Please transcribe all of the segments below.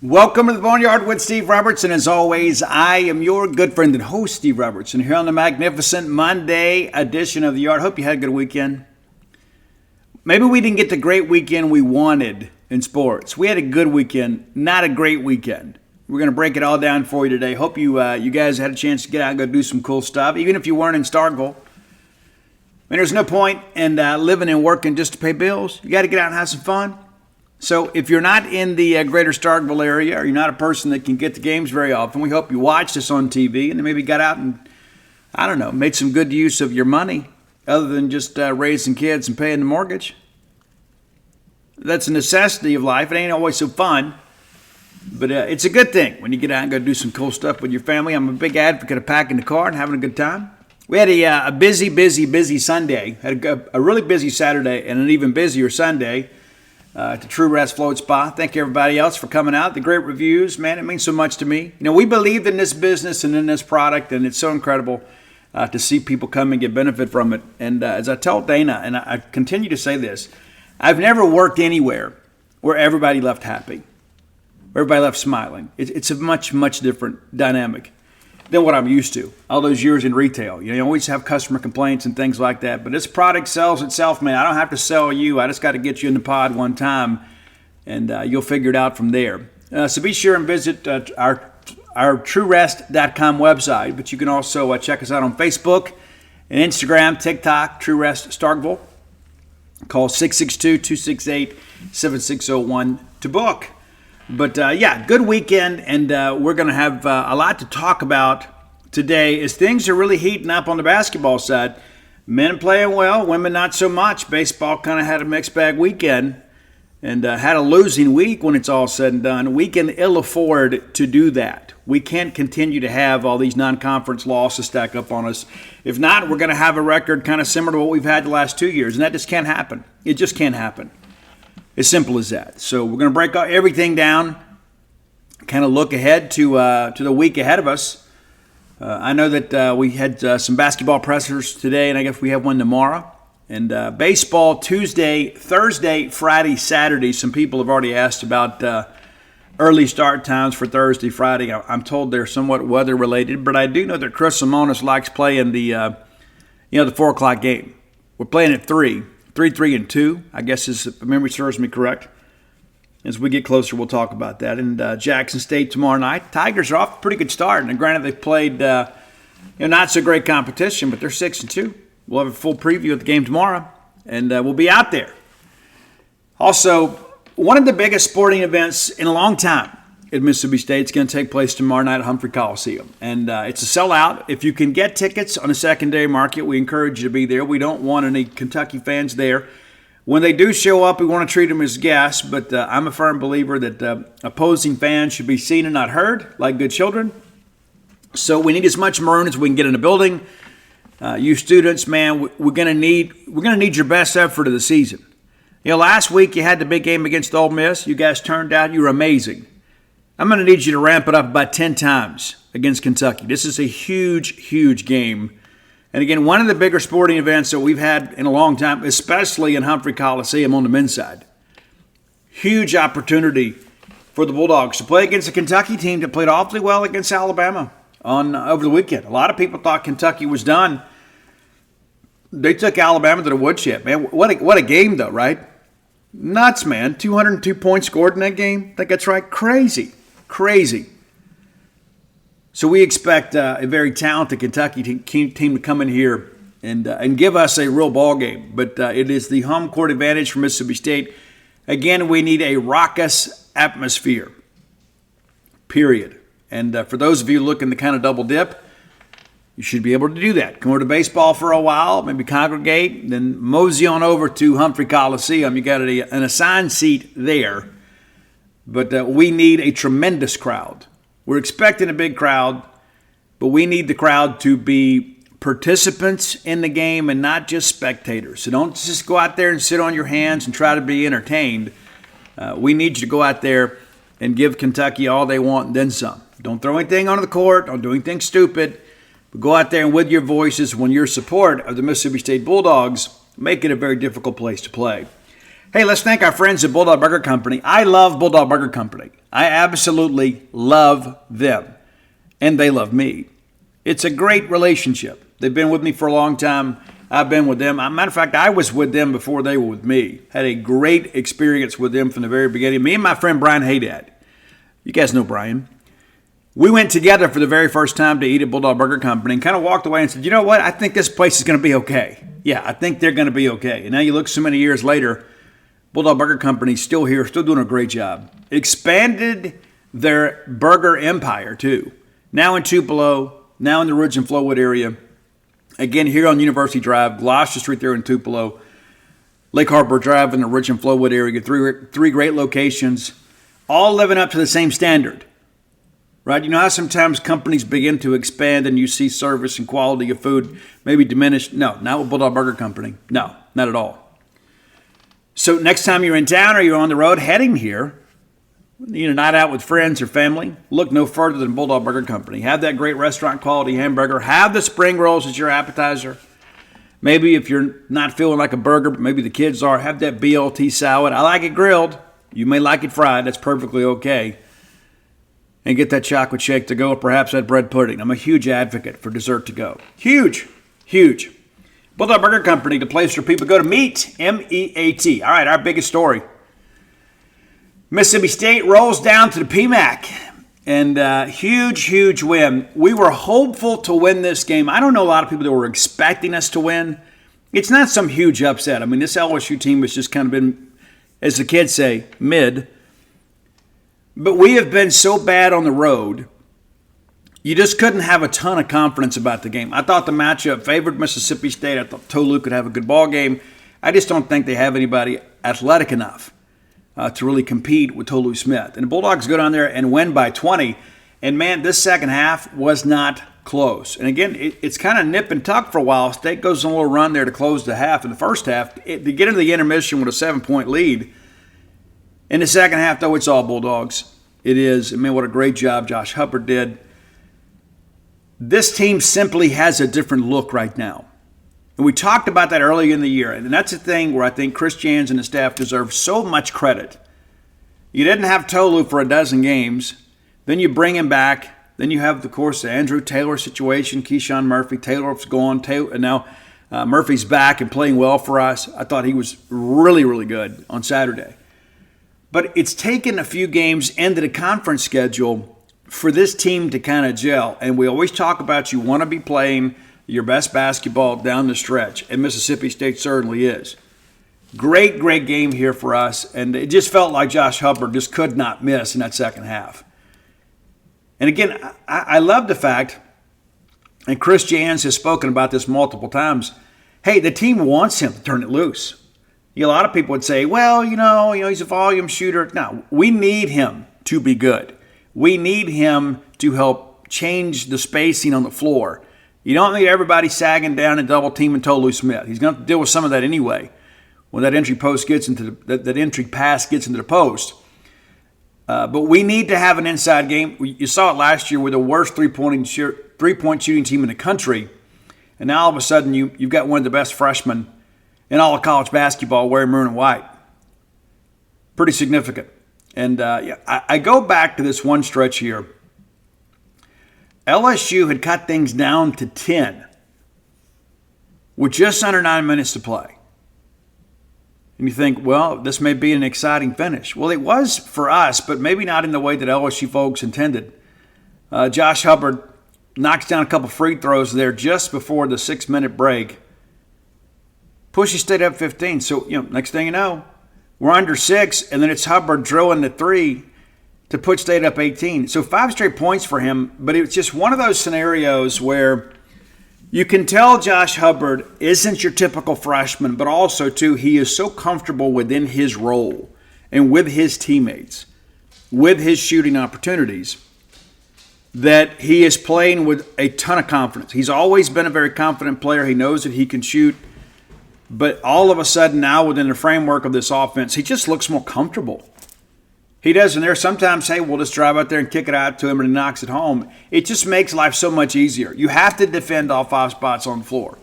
Welcome to the Boneyard with Steve Robertson. As always, I am your good friend and host, Steve Robertson, here on the magnificent Monday edition of the Yard. Hope you had a good weekend. Maybe we didn't get the great weekend we wanted in sports. We had a good weekend, not a great weekend. We're going to break it all down for you today. Hope you guys had a chance to get out and go do some cool stuff, even if you weren't in Starkville. I mean, there's no point in living and working just to pay bills. You got to get out and have some fun. So if you're not in the greater Starkville area, or you're not a person that can get to games very often, we hope you watch this on TV and then maybe got out and, made some good use of your money other than just raising kids and paying the mortgage. That's a necessity of life. It ain't always so fun, but it's a good thing when you get out and go do some cool stuff with your family. I'm a big advocate of packing the car and having a good time. We had a busy Sunday, had a really busy Saturday and an even busier Sunday. To True Rest Float Spa. Thank you, everybody else, for coming out. The great reviews, man, it means so much to me. We believed in this business and in this product, and it's so incredible to see people come and get benefit from it. And as I told Dana, and I continue to say this, I've never worked anywhere where everybody left happy, where everybody left smiling. It's a much different dynamic than what I'm used to. All those years in retail, you always have customer complaints and things like that. But this product sells itself, man. I don't have to sell you. I just got to get you in the pod one time, and you'll figure it out from there. So be sure and visit our TrueRest.com website. But you can also check us out on Facebook and Instagram, TikTok, True Rest Starkville. Call 662-268-7601 to book. But, good weekend, and we're going to have a lot to talk about today as things are really heating up on the basketball side. Men playing well, women not so much. Baseball kind of had a mixed bag weekend and had a losing week when it's all said and done. We can ill afford to do that. We can't continue to have all these non-conference losses stack up on us. If not, we're going to have a record kind of similar to what we've had the last 2 years, and that just can't happen. It just can't happen. As simple as that. So we're going to break everything down, kind of look ahead to the week ahead of us. I know that we had some basketball pressers today, and I guess we have one tomorrow. And baseball Tuesday, Thursday, Friday, Saturday. Some people have already asked about early start times for Thursday, Friday. I'm told they're somewhat weather related, but I do know that Chris Simonis likes playing the 4 o'clock game. We're playing at 3. 3, and 2, I guess, if memory serves me correct. As we get closer, we'll talk about that. And Jackson State tomorrow night. Tigers are off to a pretty good start. And granted, they've played not so great competition, but they're 6-2. We'll have a full preview of the game tomorrow, and we'll be out there. Also, one of the biggest sporting events in a long time at Mississippi State is going to take place tomorrow night at Humphrey Coliseum. And it's a sellout. If you can get tickets on a secondary market, we encourage you to be there. We don't want any Kentucky fans there. When they do show up, we want to treat them as guests, but I'm a firm believer that opposing fans should be seen and not heard, like good children. So we need as much maroon as we can get in the building. You students, man, we're going to need your best effort of the season. Last week you had the big game against Ole Miss. You guys turned out. You were amazing. I'm going to need you to ramp it up about 10 times against Kentucky. This is a huge game. And again, one of the bigger sporting events that we've had in a long time, especially in Humphrey Coliseum on the men's side. Huge opportunity for the Bulldogs to play against a Kentucky team that played awfully well against Alabama over the weekend. A lot of people thought Kentucky was done. They took Alabama to the woodshed, man. What a game, though, right? Nuts, man. 202 points scored in that game. I think that's right. Crazy. So we expect a very talented Kentucky team to come in here and give us a real ball game. But it is the home court advantage for Mississippi State. Again, we need a raucous atmosphere, period. And for those of you looking to kind of double dip, you should be able to do that. Come over to baseball for a while, maybe congregate, then mosey on over to Humphrey Coliseum. You got an assigned seat there. But we need a tremendous crowd. We're expecting a big crowd, but we need the crowd to be participants in the game and not just spectators. So don't just go out there and sit on your hands and try to be entertained. We need you to go out there and give Kentucky all they want and then some. Don't throw anything onto the court. Don't do anything stupid. But go out there and with your voices, when your support of the Mississippi State Bulldogs, make it a very difficult place to play. Hey, let's thank our friends at Bulldog Burger Company. I love Bulldog Burger Company. I absolutely love them, and they love me. It's a great relationship. They've been with me for a long time. I've been with them. Matter of fact, I was with them before they were with me. Had a great experience with them from the very beginning. Me and my friend Brian Haydad. You guys know Brian. We went together for the very first time to eat at Bulldog Burger Company and kind of walked away and said, you know what? I think this place is going to be okay. Yeah, I think they're going to be okay. And now you look so many years later, Bulldog Burger Company's still here, still doing a great job. Expanded their burger empire, too. Now in Tupelo, now in the Ridge and Flowwood area. Again, here on University Drive, Gloucester Street there in Tupelo. Lake Harbor Drive in the Ridge and Flowwood area. Three great locations, all living up to the same standard. Right? You know how sometimes companies begin to expand and you see service and quality of food maybe diminish? No, not with Bulldog Burger Company. No, not at all. So next time you're in town or you're on the road heading here, you know, not out with friends or family, look no further than Bulldog Burger Company. Have that great restaurant quality hamburger. Have the spring rolls as your appetizer. Maybe if you're not feeling like a burger, but maybe the kids are, have that BLT salad. I like it grilled. You may like it fried. That's perfectly okay. And get that chocolate shake to go or perhaps that bread pudding. I'm a huge advocate for dessert to go. Huge, huge. Bulldog Burger Company, the place where people go to meet, M-E-A-T. All right, our biggest story. Mississippi State rolls down to the PMAC. And huge win. We were hopeful to win this game. I don't know a lot of people that were expecting us to win. It's not some huge upset. I mean, this LSU team has just kind of been, as the kids say, mid. But we have been so bad on the road, you just couldn't have a ton of confidence about the game. I thought the matchup favored Mississippi State. I thought Tolu could have a good ball game. I just don't think they have anybody athletic enough to really compete with Tolu Smith. And the Bulldogs go down there and win by 20. And, man, this second half was not close. And, again, it's kind of nip and tuck for a while. State goes on a little run there to close the half. In the first half, to get into the intermission with a 7-point lead. In the second half, though, it's all Bulldogs. It is. I mean, what a great job Josh Hubbard did. This team simply has a different look right now. And we talked about that earlier in the year. And that's a thing where I think Chris Jans and the staff deserve so much credit. You didn't have Tolu for a dozen games. Then you bring him back. Then you have, of course, the Andrew Taylor situation. Keyshawn Murphy. Taylor's gone. And now Murphy's back and playing well for us. I thought he was really, really good on Saturday. But it's taken a few games into the conference schedule for this team to kind of gel. And we always talk about you want to be playing your best basketball down the stretch. And Mississippi State certainly is. Great game here for us. And it just felt like Josh Hubbard just could not miss in that second half. And again, I love the fact, and Chris Jans has spoken about this multiple times, hey, the team wants him to turn it loose. A lot of people would say, well, you know, he's a volume shooter. No, we need him to be good. We need him to help change the spacing on the floor. You don't need everybody sagging down and double teaming Tolu Smith. He's going to deal with some of that anyway when that entry post gets into that entry pass gets into the post. But we need to have an inside game. You saw it last year with the worst three-point shooting team in the country, and now all of a sudden you've got one of the best freshmen in all of college basketball wearing maroon and white. Pretty significant. And I go back to this one stretch here. LSU had cut things down to 10 with just under 9 minutes to play. And you think, well, this may be an exciting finish. Well, it was for us, but maybe not in the way that LSU folks intended. Josh Hubbard knocks down a couple free throws there just before the 6-minute break. Pushes State up 15. So, next thing you know, we're under 6, and then it's Hubbard drilling the 3 to put State up 18. So 5 straight points for him, but it's just one of those scenarios where you can tell Josh Hubbard isn't your typical freshman, but also, too, he is so comfortable within his role and with his teammates, with his shooting opportunities, that he is playing with a ton of confidence. He's always been a very confident player. He knows that he can shoot. But all of a sudden now within the framework of this offense, he just looks more comfortable. He does, and there's sometimes, hey, we'll just drive out there and kick it out to him and he knocks it home. It just makes life so much easier. You have to defend all 5 spots on the floor.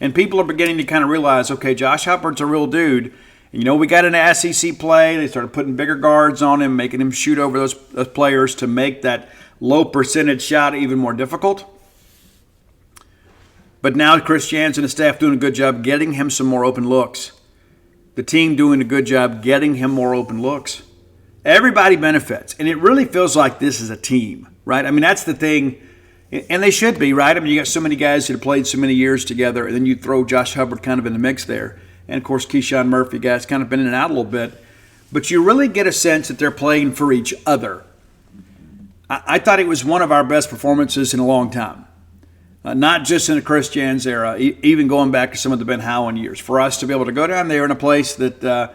And people are beginning to kind of realize, okay, Josh Hubbard's a real dude, We got into SEC play. They started putting bigger guards on him, making him shoot over those players to make that low percentage shot even more difficult. But now Chris Jans and the staff doing a good job getting him some more open looks. The team doing a good job getting him more open looks. Everybody benefits. And it really feels like this is a team, right? I mean, that's the thing. And they should be, right? I mean, you got so many guys that have played so many years together, and then you throw Josh Hubbard kind of in the mix there. And, of course, Keyshawn Murphy, guys, kind of been in and out a little bit. But you really get a sense that they're playing for each other. I thought it was one of our best performances in a long time. Not just in the Chris Jans era, even going back to some of the Ben Howland years. For us to be able to go down there in a place that,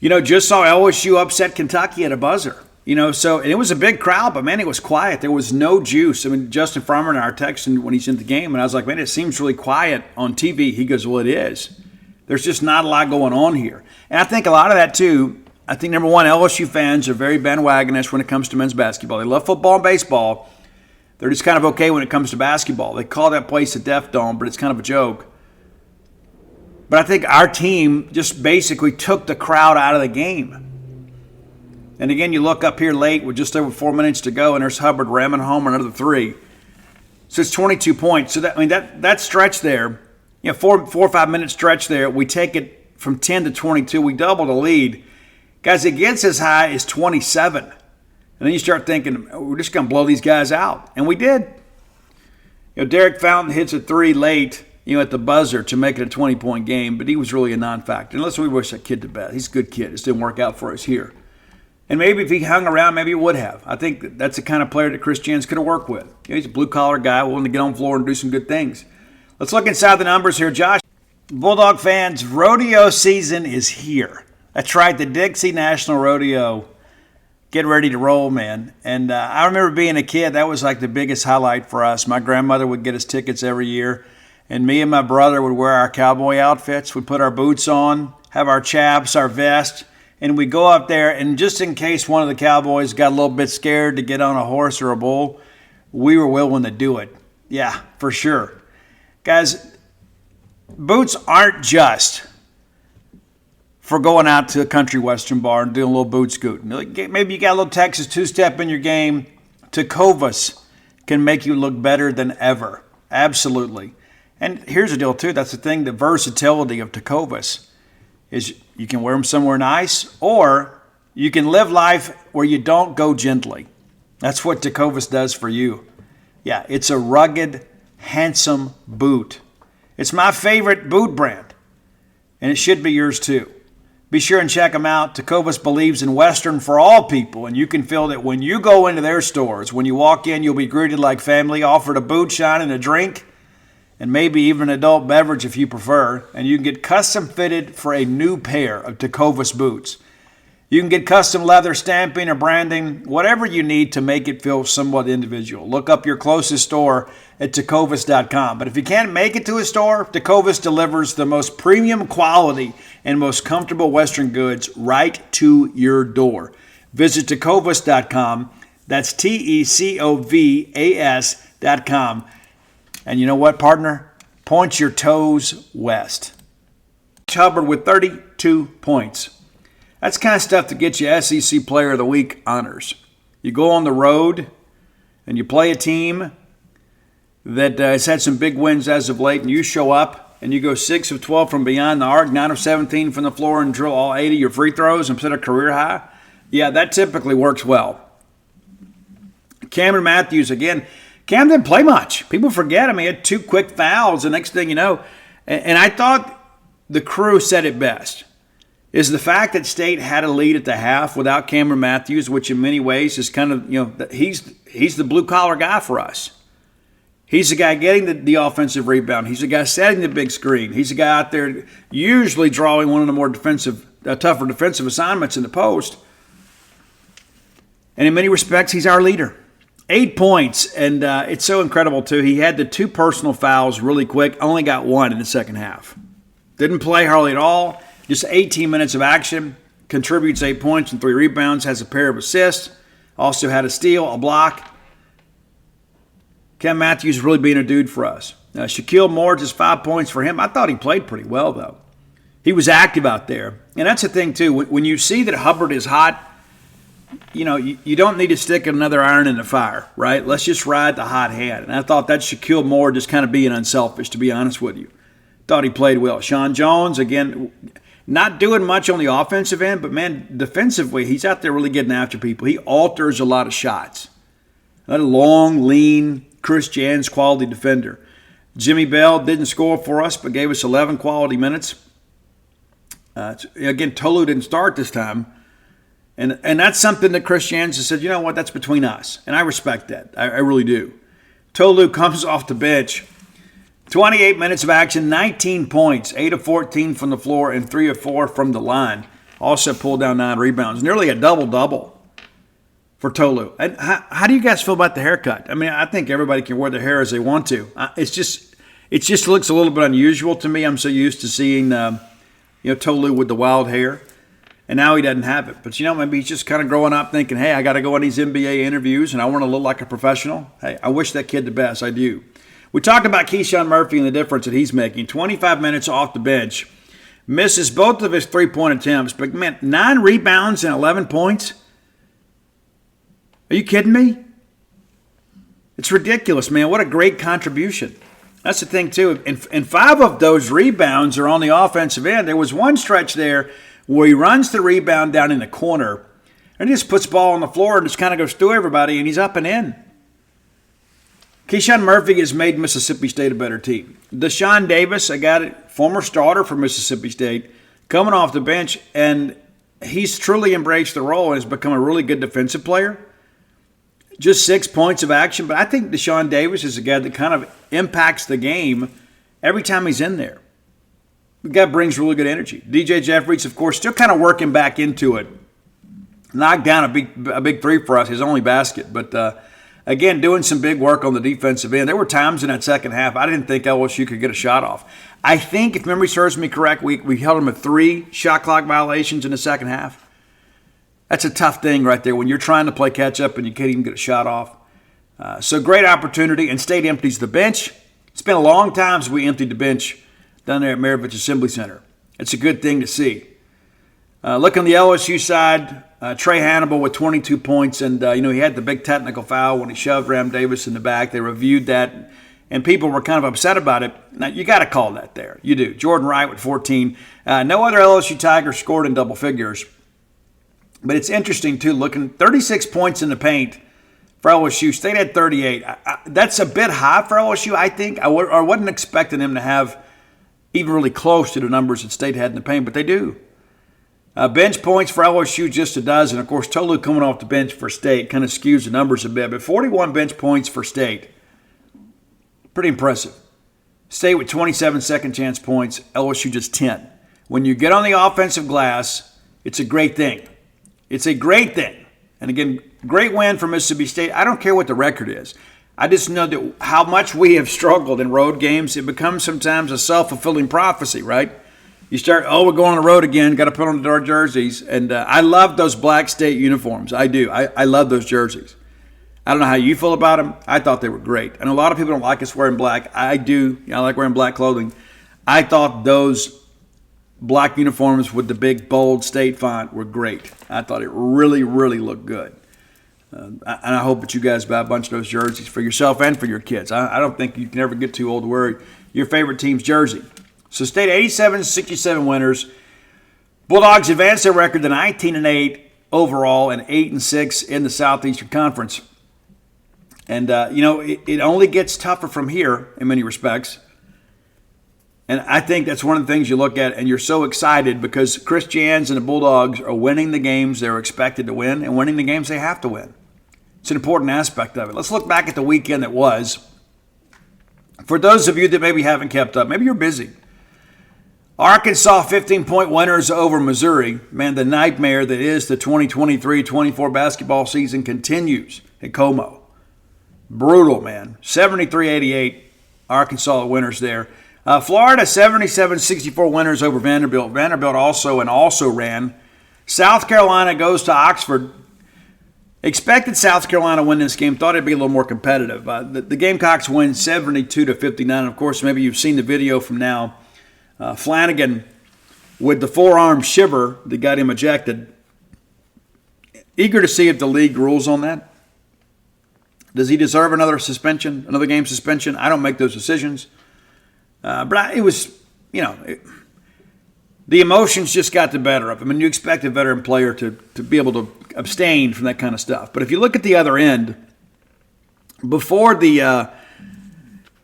just saw LSU upset Kentucky at a buzzer. And it was a big crowd, but, man, it was quiet. There was no juice. I mean, Justin Farmer and I are texting when he's in the game, and I was like, man, it seems really quiet on TV. He goes, well, it is. There's just not a lot going on here. And I think a lot of that, too, I think, number one, LSU fans are very bandwagonish when it comes to men's basketball. They love football and baseball. They're just kind of okay when it comes to basketball. They call that place a Death Dome, but it's kind of a joke. But I think our team just basically took the crowd out of the game. And again, you look up here late with just over 4 minutes to go, and there's Hubbard ramming home another three. So it's 22 points. So that stretch there, 4 or 5 minute stretch there, we take it from 10 to 22. We double the lead. Guys, it gets as high as 27. And then you start thinking, we're just going to blow these guys out. And we did. Derek Fountain hits a three late, at the buzzer to make it a 20-point game, but he was really a non-factor. Unless we wish that kid to bed. He's a good kid. It just didn't work out for us here. And maybe if he hung around, maybe it would have. I think that's the kind of player that Chris Jans could have worked with. He's a blue-collar guy willing to get on the floor and do some good things. Let's look inside the numbers here, Josh. Bulldog fans, rodeo season is here. That's right, the Dixie National Rodeo. Get ready to roll, man. And I remember being a kid, that was like the biggest highlight for us. My grandmother would get us tickets every year, and me and my brother would wear our cowboy outfits. We'd put our boots on, have our chaps, our vest, and we'd go up there, and just in case one of the cowboys got a little bit scared to get on a horse or a bull, we were willing to do it. Yeah, for sure. Guys, boots aren't just for going out to a country western bar and doing a little boot scooting. Maybe you got a little Texas two-step in your game. Tecovas can make you look better than ever. Absolutely. And here's the deal, too. That's the thing, the versatility of Tecovas is you can wear them somewhere nice, or you can live life where you don't go gently. That's what Tecovas does for you. Yeah, it's a rugged, handsome boot. It's my favorite boot brand, and it should be yours, too. Be sure and check them out. Tecovas believes in Western for all people, and you can feel that when you go into their stores. When you walk in, you'll be greeted like family, offered a boot shine and a drink, and maybe even an adult beverage if you prefer. And you can get custom fitted for a new pair of Tecovas boots. You can get custom leather stamping or branding, whatever you need to make it feel somewhat individual. Look up your closest store at tecovas.com. But if you can't make it to a store, Tecovas delivers the most premium quality and most comfortable Western goods right to your door. Visit tecovas.com. That's TECOVAS.com. And you know what, partner? Point your toes west. Hubbard with 32 points. That's the kind of stuff that gets you SEC Player of the Week honors. You go on the road and you play a team that has had some big wins as of late, and you show up and you go 6 of 12 from beyond the arc, 9 of 17 from the floor, and drill all 80 of your free throws and set a career high. Yeah, that typically works well. Cameron Matthews, again, Cam didn't play much. People forget him. He had 2 quick fouls. The next thing you know, and I thought the crew said it best, is the fact that State had a lead at the half without Cameron Matthews, which in many ways is kind of, he's the blue-collar guy for us. He's the guy getting the offensive rebound. He's the guy setting the big screen. He's the guy out there usually drawing one of the more tougher defensive assignments in the post. And in many respects, he's our leader. 8 points, and it's so incredible, too. He had the 2 personal fouls really quick, only got 1 in the second half. Didn't play hardly at all. Just 18 minutes of action, contributes 8 points and 3 rebounds, has a pair of assists, also had a steal, a block. Cam Matthews really being a dude for us. Shaquille Moore, just 5 points for him. I thought he played pretty well, though. he was active out there. And that's the thing, too. When you see that Hubbard is hot, you don't need to stick another iron in the fire, right? Let's just ride the hot hand. And I thought that Shaquille Moore just kind of being unselfish, to be honest with you. Thought he played well. Sean Jones, again, not doing much on the offensive end, but, man, defensively, he's out there really getting after people. He alters a lot of shots. A long, lean, Chris Jans quality defender. Jimmy Bell didn't score for us, but gave us 11 quality minutes. Again, Tolu didn't start this time. And that's something that Chris Jans has said, you know what, that's between us. And I respect that. I really do. Tolu comes off the bench. 28 minutes of action, 19 points, 8 of 14 from the floor, and 3 of 4 from the line. Also pulled down 9 rebounds. Nearly a double-double for Tolu. And how do you guys feel about the haircut? I mean, I think everybody can wear their hair as they want to. It just looks a little bit unusual to me. I'm so used to seeing Tolu with the wild hair. And now he doesn't have it. But, maybe he's just kind of growing up thinking, hey, I got to go on these NBA interviews and I want to look like a professional. Hey, I wish that kid the best. I do. We talked about Keyshawn Murphy and the difference that he's making. 25 minutes off the bench. Misses both of his three-point attempts. But, man, 9 rebounds and 11 points? Are you kidding me? It's ridiculous, man. What a great contribution. That's the thing, too. And 5 of those rebounds are on the offensive end. There was one stretch there where he runs the rebound down in the corner and he just puts the ball on the floor and just kind of goes through everybody and he's up and in. Keyshawn Murphy has made Mississippi State a better team. Deshaun Davis, former starter for Mississippi State, coming off the bench, and he's truly embraced the role and has become a really good defensive player. Just 6 points of action, but I think Deshaun Davis is a guy that kind of impacts the game every time he's in there. The guy brings really good energy. DJ Jeffries, of course, still kind of working back into it. Knocked down a big three for us, his only basket. But, again, doing some big work on the defensive end. There were times in that second half I didn't think LSU could get a shot off. I think, if memory serves me correct, we held them at 3 shot clock violations in the second half. That's a tough thing right there when you're trying to play catch-up and you can't even get a shot off. So great opportunity, and State empties the bench. It's been a long time since we emptied the bench down there at Maravich Assembly Center. It's a good thing to see. Look on the LSU side, Trey Hannibal with 22 points, and he had the big technical foul when he shoved Ram Davis in the back. They reviewed that, and people were kind of upset about it. Now, you got to call that there. You do. Jordan Wright with 14. No other LSU Tigers scored in double figures. But it's interesting, too, looking 36 points in the paint for LSU. State had 38. That's a bit high for LSU, I think. I wasn't expecting them to have even really close to the numbers that State had in the paint, but they do. Bench points for LSU, just a dozen. Of course, Tolu coming off the bench for State kind of skews the numbers a bit, but 41 bench points for State. Pretty impressive. State with 27 second chance points, LSU just 10. When you get on the offensive glass, it's a great thing. It's a great thing. And again, great win for Mississippi State. I don't care what the record is. I just know that how much we have struggled in road games. It becomes sometimes a self-fulfilling prophecy, right? You start, we're going on the road again, got to put on our jerseys. And I love those black State uniforms. I do. I love those jerseys. I don't know how you feel about them. I thought they were great. And a lot of people don't like us wearing black. I do. I like wearing black clothing. I thought those black uniforms with the big, bold State font were great. I thought it really, really looked good. And I hope that you guys buy a bunch of those jerseys for yourself and for your kids. I don't think you can ever get too old to wear your favorite team's jersey. So State 87-67 winners. Bulldogs advanced their record to 19-8 overall and 8-6 in the Southeastern Conference. And, it only gets tougher from here in many respects. And I think that's one of the things you look at and you're so excited because Chris Jans and the Bulldogs are winning the games they're expected to win and winning the games they have to win. It's an important aspect of it. Let's look back at the weekend that was. For those of you that maybe haven't kept up, maybe you're busy. Arkansas 15-point winners over Missouri. Man, the nightmare that is the 2023-24 basketball season continues at Como. Brutal, man. 73-88, Arkansas winners there. Florida 77-64 winners over Vanderbilt. Vanderbilt also ran. South Carolina goes to Oxford. Expected South Carolina win this game. Thought it'd be a little more competitive. The Gamecocks win 72-59. Of course, maybe you've seen the video from now. Flanagan with the forearm shiver that got him ejected. Eager to see if the league rules on that. Does he deserve another suspension, another game suspension? I don't make those decisions. But it was, the emotions just got the better of him. And you expect a veteran player to be able to abstain from that kind of stuff. But if you look at the other end, before the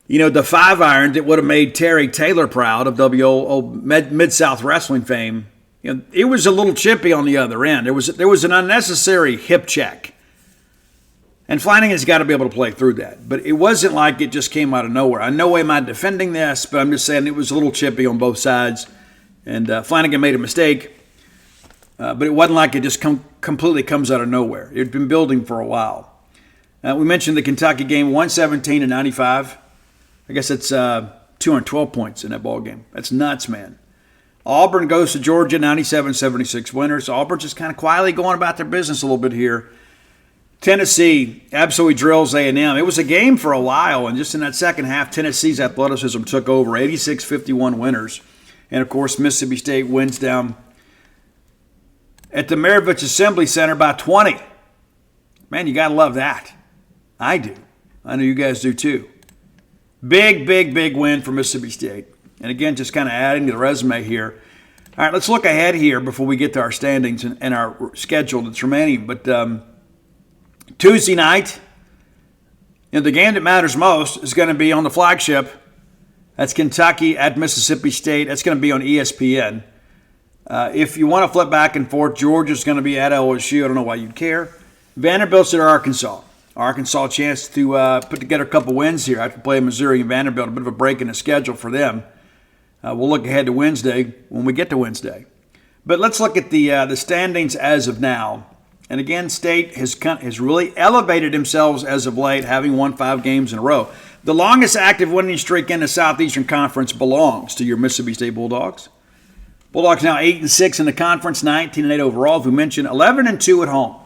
5-iron that would have made Terry Taylor proud of Mid-South Wrestling fame, it was a little chippy on the other end. There was an unnecessary hip check. And Flanagan's got to be able to play through that. But it wasn't like it just came out of nowhere. I no way am I defending this, but I'm just saying it was a little chippy on both sides. And Flanagan made a mistake. But it wasn't like it just completely comes out of nowhere. It had been building for a while. We mentioned the Kentucky game, 117-95. I guess that's 212 points in that ball game. That's nuts, man. Auburn goes to Georgia, 97-76 winners. Auburn's just kind of quietly going about their business a little bit here. Tennessee absolutely drills A&M. It was a game for a while, and just in that second half, Tennessee's athleticism took over, 86-51 winners. And, of course, Mississippi State wins down at the Maravich Assembly Center by 20. Man, you got to love that. I do. I know you guys do too. Big, big, big win for Mississippi State. And, again, just kind of adding to the resume here. All right, let's look ahead here before we get to our standings and our schedule that's remaining. But Tuesday night, the game that matters most is going to be on the flagship. That's Kentucky at Mississippi State. That's going to be on ESPN. If you want to flip back and forth, Georgia's going to be at LSU. I don't know why you'd care. Vanderbilt's at Arkansas. Arkansas a chance to put together a couple wins here after playing Missouri and Vanderbilt. A bit of a break in the schedule for them. We'll look ahead to Wednesday when we get to Wednesday. But let's look at the standings as of now. And again, State has really elevated themselves as of late, having won 5 games in a row. The longest active winning streak in the Southeastern Conference belongs to your Mississippi State Bulldogs. Bulldogs now 8-6 in the conference, 19-8 overall. As we mentioned, 11-2 at home.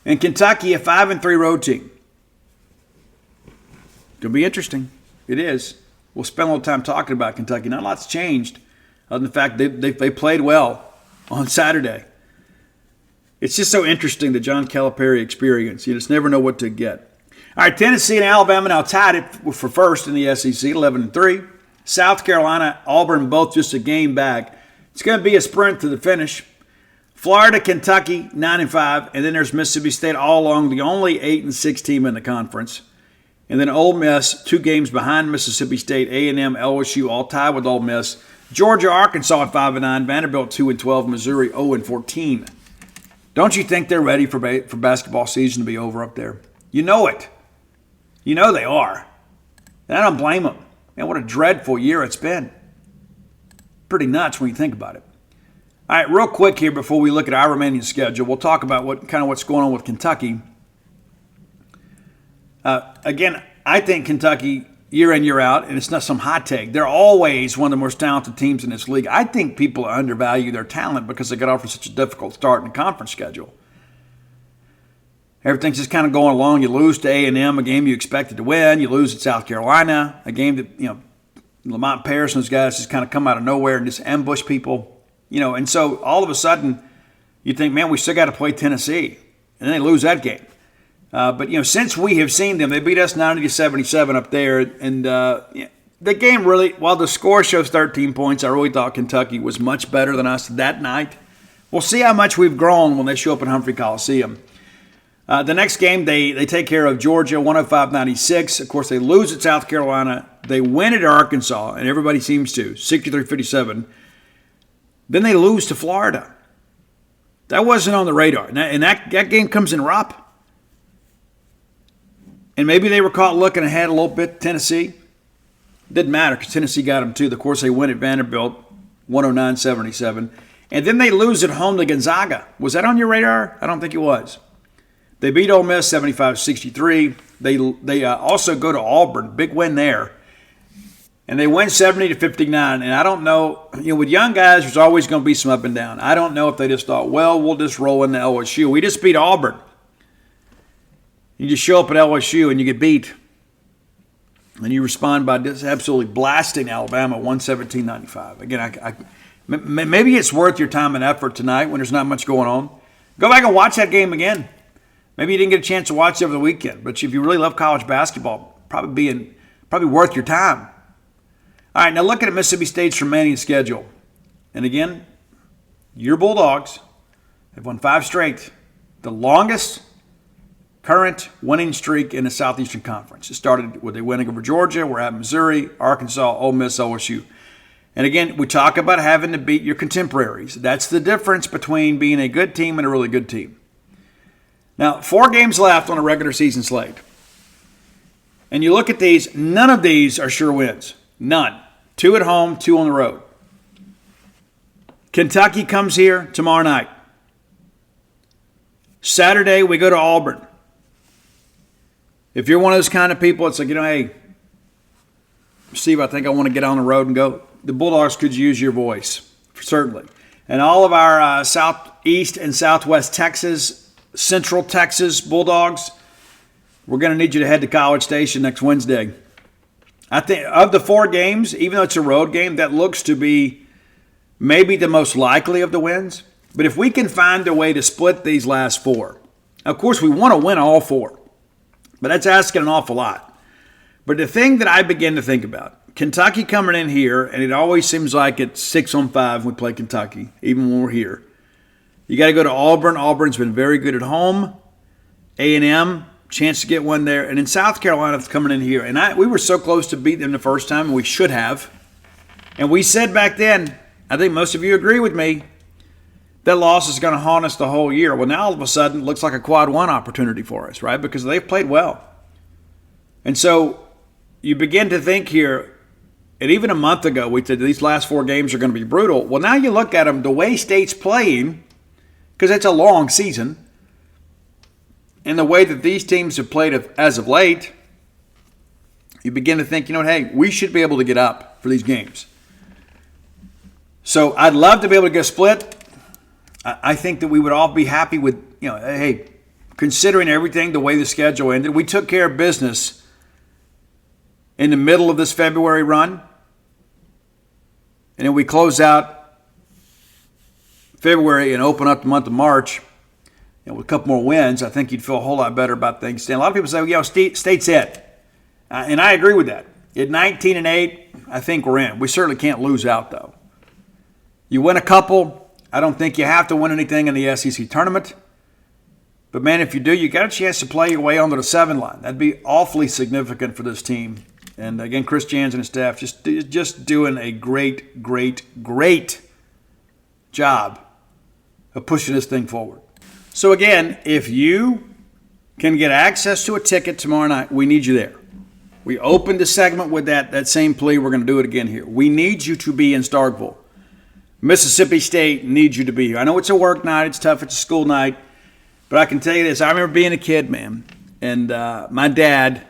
And Kentucky, a 5-3 road team. It'll be interesting. It is. We'll spend a little time talking about Kentucky. Not a lot's changed, other than the fact they played well on Saturday. It's just so interesting, the John Calipari experience. You just never know what to get. All right, Tennessee and Alabama now tied it for first in the SEC, 11-3. South Carolina, Auburn, both just a game back. It's going to be a sprint to the finish. Florida, Kentucky, 9-5. And then there's Mississippi State all along, the only 8-6 team in the conference. And then Ole Miss, 2 games behind Mississippi State, A&M, LSU, all tied with Ole Miss. Georgia, Arkansas at 5-9. Vanderbilt, 2-12. Missouri, 0-14. Don't you think they're ready for basketball season to be over up there? You know it. You know they are. And I don't blame them. Man, what a dreadful year it's been. Pretty nuts when you think about it. All right, real quick here before we look at our remaining schedule, we'll talk about what's going on with Kentucky. Again, I think Kentucky, year in, year out, and it's not some hot take, they're always one of the most talented teams in this league. I think people undervalue their talent because they got off to such a difficult start in the conference schedule. Everything's just kind of going along. You lose to A&M, a game you expected to win. You lose at South Carolina, a game that, Lamont Paris and those guys just kind of come out of nowhere and just ambush people. And so all of a sudden you think, man, we still got to play Tennessee. And then they lose that game. But since we have seen them, they beat us 90-77 up there. And the game really, while the score shows 13 points, I really thought Kentucky was much better than us that night. We'll see how much we've grown when they show up at Humphrey Coliseum. The next game, they take care of Georgia, 105-96. Of course, they lose at South Carolina. They win at Arkansas, and everybody seems to, 63-57. Then they lose to Florida. That wasn't on the radar. And that game comes in Rupp. And maybe they were caught looking ahead a little bit, Tennessee. Didn't matter because Tennessee got them too. Of course, they win at Vanderbilt, 109-77. And then they lose at home to Gonzaga. Was that on your radar? I don't think it was. They beat Ole Miss 75-63. They also go to Auburn, big win there. And they win 70-59. And I don't know, with young guys, there's always going to be some up and down. I don't know if they just thought, well, we'll just roll into LSU. We just beat Auburn. You just show up at LSU and you get beat. And you respond by just absolutely blasting Alabama 117-95. Again, Maybe it's worth your time and effort tonight when there's not much going on. Go back and watch that game again. Maybe you didn't get a chance to watch it over the weekend, but if you really love college basketball, probably worth your time. All right, now looking at Mississippi State's remaining schedule. And again, your Bulldogs have won 5 straight. The longest current winning streak in the Southeastern Conference. It started with a winning over Georgia. We're at Missouri, Arkansas, Ole Miss, OSU. And again, we talk about having to beat your contemporaries. That's the difference between being a good team and a really good team. Now, 4 games left on a regular season slate. And you look at these, none of these are sure wins. None. 2 at home, 2 on the road. Kentucky comes here tomorrow night. Saturday, we go to Auburn. If you're one of those kind of people, it's like, hey, Steve, I think I want to get on the road and go. The Bulldogs could use your voice, certainly. And all of our Southeast and Southwest Texas, Central Texas Bulldogs, we're going to need you to head to College Station next Wednesday. I think of the 4 games, even though it's a road game, that looks to be maybe the most likely of the wins. But if we can find a way to split these last 4, of course we want to win all 4, but that's asking an awful lot. But the thing that I begin to think about, Kentucky coming in here, and it always seems like it's 6 on 5 when we play Kentucky, even when we're here. You got to go to Auburn. Auburn's been very good at home. A&M, chance to get one there. And in South Carolina, it's coming in here. And we were so close to beat them the first time, and we should have. And we said back then, I think most of you agree with me, that loss is going to haunt us the whole year. Well, now all of a sudden, it looks like a quad 1 opportunity for us, right? Because they've played well. And so you begin to think here, and even a month ago, we said these last 4 games are going to be brutal. Well, now you look at them, the way State's playing, because it's a long season, and the way that these teams have played as of late, you begin to think, hey, we should be able to get up for these games. So I'd love to be able to get a split. I think that we would all be happy with, hey, considering everything, the way the schedule ended, we took care of business in the middle of this February run. And then we close out February and open up the month of March, with a couple more wins. I think you'd feel a whole lot better about things. And a lot of people say, State's it. And I agree with that. At 19-8, I think we're in. We certainly can't lose out, though. You win a couple. I don't think you have to win anything in the SEC tournament. But, man, if you do, you got a chance to play your way onto the 7 line. That'd be awfully significant for this team. And, again, Chris Jans and his staff just doing a great, great, great job of pushing this thing forward. So, again, if you can get access to a ticket tomorrow night, we need you there. We opened the segment with that same plea. We're going to do it again here. We need you to be in Starkville. Mississippi State needs you to be here. I know it's a work night. It's tough. It's a school night. But I can tell you this. I remember being a kid, man, and my dad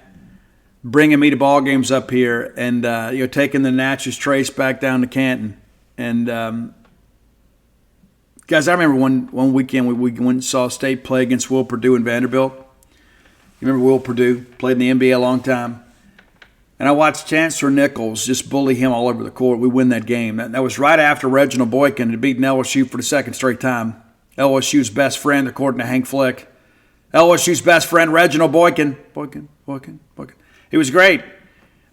bringing me to ball games up here and, taking the Natchez Trace back down to Canton. And, guys, I remember one weekend we went and saw State play against Will Purdue and Vanderbilt. You remember Will Purdue? Played in the NBA a long time. And I watched Chancellor Nichols just bully him all over the court. We win that game. That was right after Reginald Boykin had beaten LSU for the 2nd straight time. LSU's best friend, according to Hank Flick. LSU's best friend, Reginald Boykin. Boykin. He was great.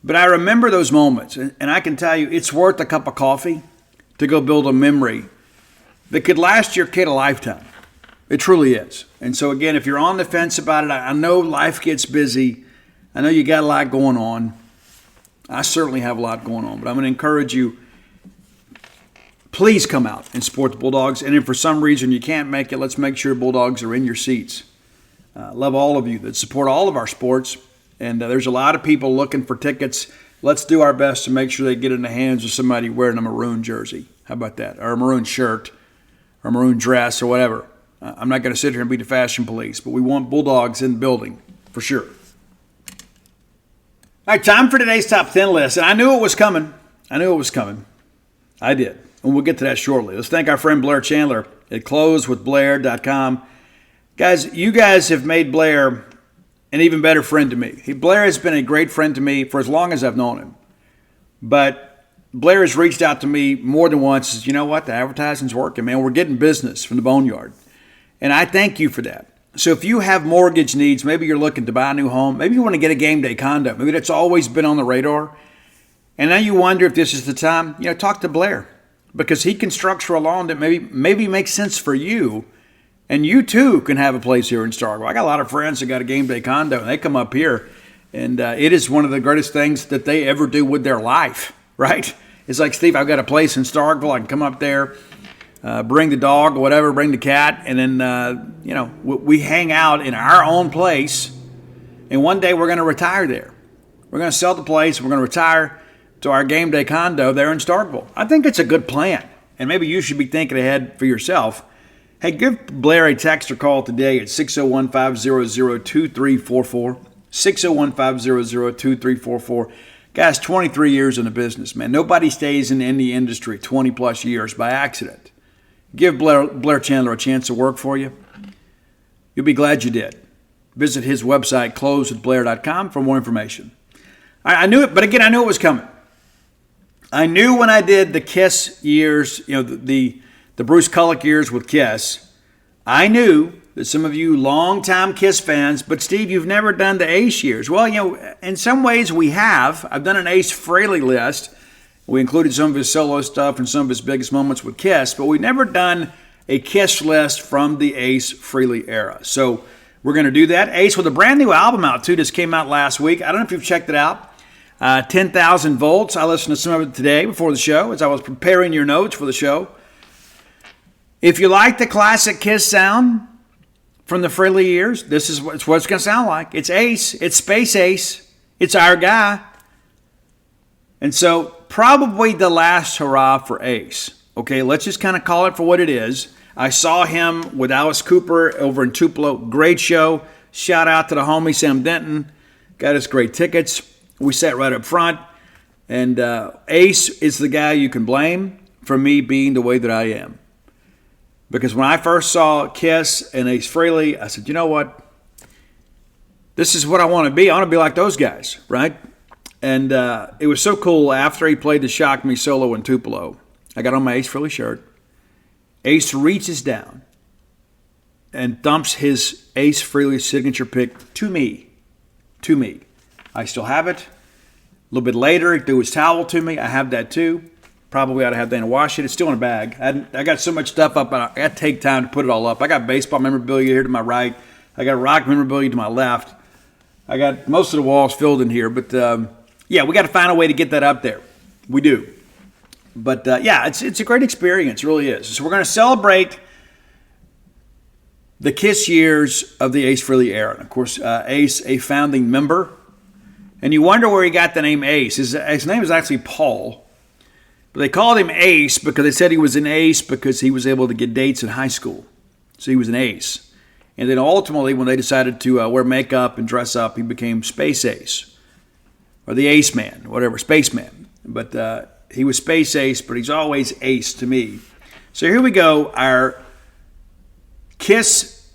But I remember those moments. And I can tell you, it's worth a cup of coffee to go build a memory that could last your kid a lifetime. It truly is. And so, again, if you're on the fence about it, I know life gets busy. I know you got a lot going on. I certainly have a lot going on. But I'm going to encourage you, please come out and support the Bulldogs. And if for some reason you can't make it, let's make sure Bulldogs are in your seats. Love all of you that support all of our sports. And there's a lot of people looking for tickets. Let's do our best to make sure they get in the hands of somebody wearing a maroon jersey. How about that? Or a maroon shirt or a maroon dress or whatever. I'm not going to sit here and be the fashion police, but we want Bulldogs in the building for sure. All right, time for today's top 10 list. And I knew it was coming. I did. And we'll get to that shortly. Let's thank our friend Blair Chandler at closewithblair.com. Guys, you guys have made Blair an even better friend to me. Blair has been a great friend to me for as long as I've known him. But Blair has reached out to me more than once. Says, you know what? The advertising's working, man. We're getting business from the Boneyard. And I thank you for that. So if you have mortgage needs, maybe you're looking to buy a new home, maybe you want to get a game day condo, maybe that's always been on the radar, and now you wonder if this is the time, talk to Blair, because he constructs for a loan that maybe makes sense for you, and you too can have a place here in Starkville. I got a lot of friends that got a game day condo, and they come up here, and it is one of the greatest things that they ever do with their life, right? It's like, Steve, I've got a place in Starkville. I can come up there, bring the dog or whatever, bring the cat, and then, we hang out in our own place, and one day we're going to retire there. We're going to sell the place. We're going to retire to our game day condo there in Starkville. I think it's a good plan, and maybe you should be thinking ahead for yourself. Hey, give Blair a text or call today at 601-500-2344, 601-500-2344. Guy's 23 years in the business, man. Nobody stays in any industry 20-plus years by accident. Give Blair Chandler a chance to work for you. You'll be glad you did. Visit his website, closewithblair.com, for more information. I knew it, but again, I knew it was coming. I knew when I did the Kiss years, the Bruce Kulick years with Kiss, I knew that some of you longtime Kiss fans, but Steve, you've never done the Ace years. Well, in some ways we have. I've done an Ace Frehley list. We included some of his solo stuff and some of his biggest moments with Kiss, but we've never done a Kiss list from the Ace Frehley era. So we're going to do that. Ace with a brand new album out, too. Just came out last week. I don't know if you've checked it out. 10,000 Volts. I listened to some of it today before the show as I was preparing your notes for the show. If you like the classic Kiss sound from the Frehley years, this is what it's going to sound like. It's Ace. It's Space Ace. It's our guy. And so probably the last hurrah for Ace. Okay, let's just kind of call it for what it is. I saw him with Alice Cooper over in Tupelo. Great show. Shout out to the homie Sam Denton. Got us great tickets. We sat right up front. And Ace is the guy you can blame for me being the way that I am. Because when I first saw Kiss and Ace Frehley, I said, you know what? This is what I want to be. I want to be like those guys, right? And it was so cool after he played the Shock Me solo in Tupelo. I got on my Ace Frehley shirt. Ace reaches down and dumps his Ace Frehley signature pick to me. To me. I still have it. A little bit later, he threw his towel to me. I have that too. Probably ought to have Dana wash it. It's still in a bag. I got so much stuff up, I got to take time to put it all up. I got baseball memorabilia here to my right. I got rock memorabilia to my left. I got most of the walls filled in here. But, we got to find a way to get that up there. We do. But, it's a great experience. It really is. So we're going to celebrate the Kiss years of the Ace Frehley era. And of course, Ace, a founding member. And you wonder where he got the name Ace. His name is actually Paul. But they called him Ace because they said he was an ace because he was able to get dates in high school. So he was an ace. And then ultimately, when they decided to wear makeup and dress up, he became Space Ace. Or the Ace Man, whatever, Spaceman. But he was Space Ace, but he's always Ace to me. So here we go, our Kiss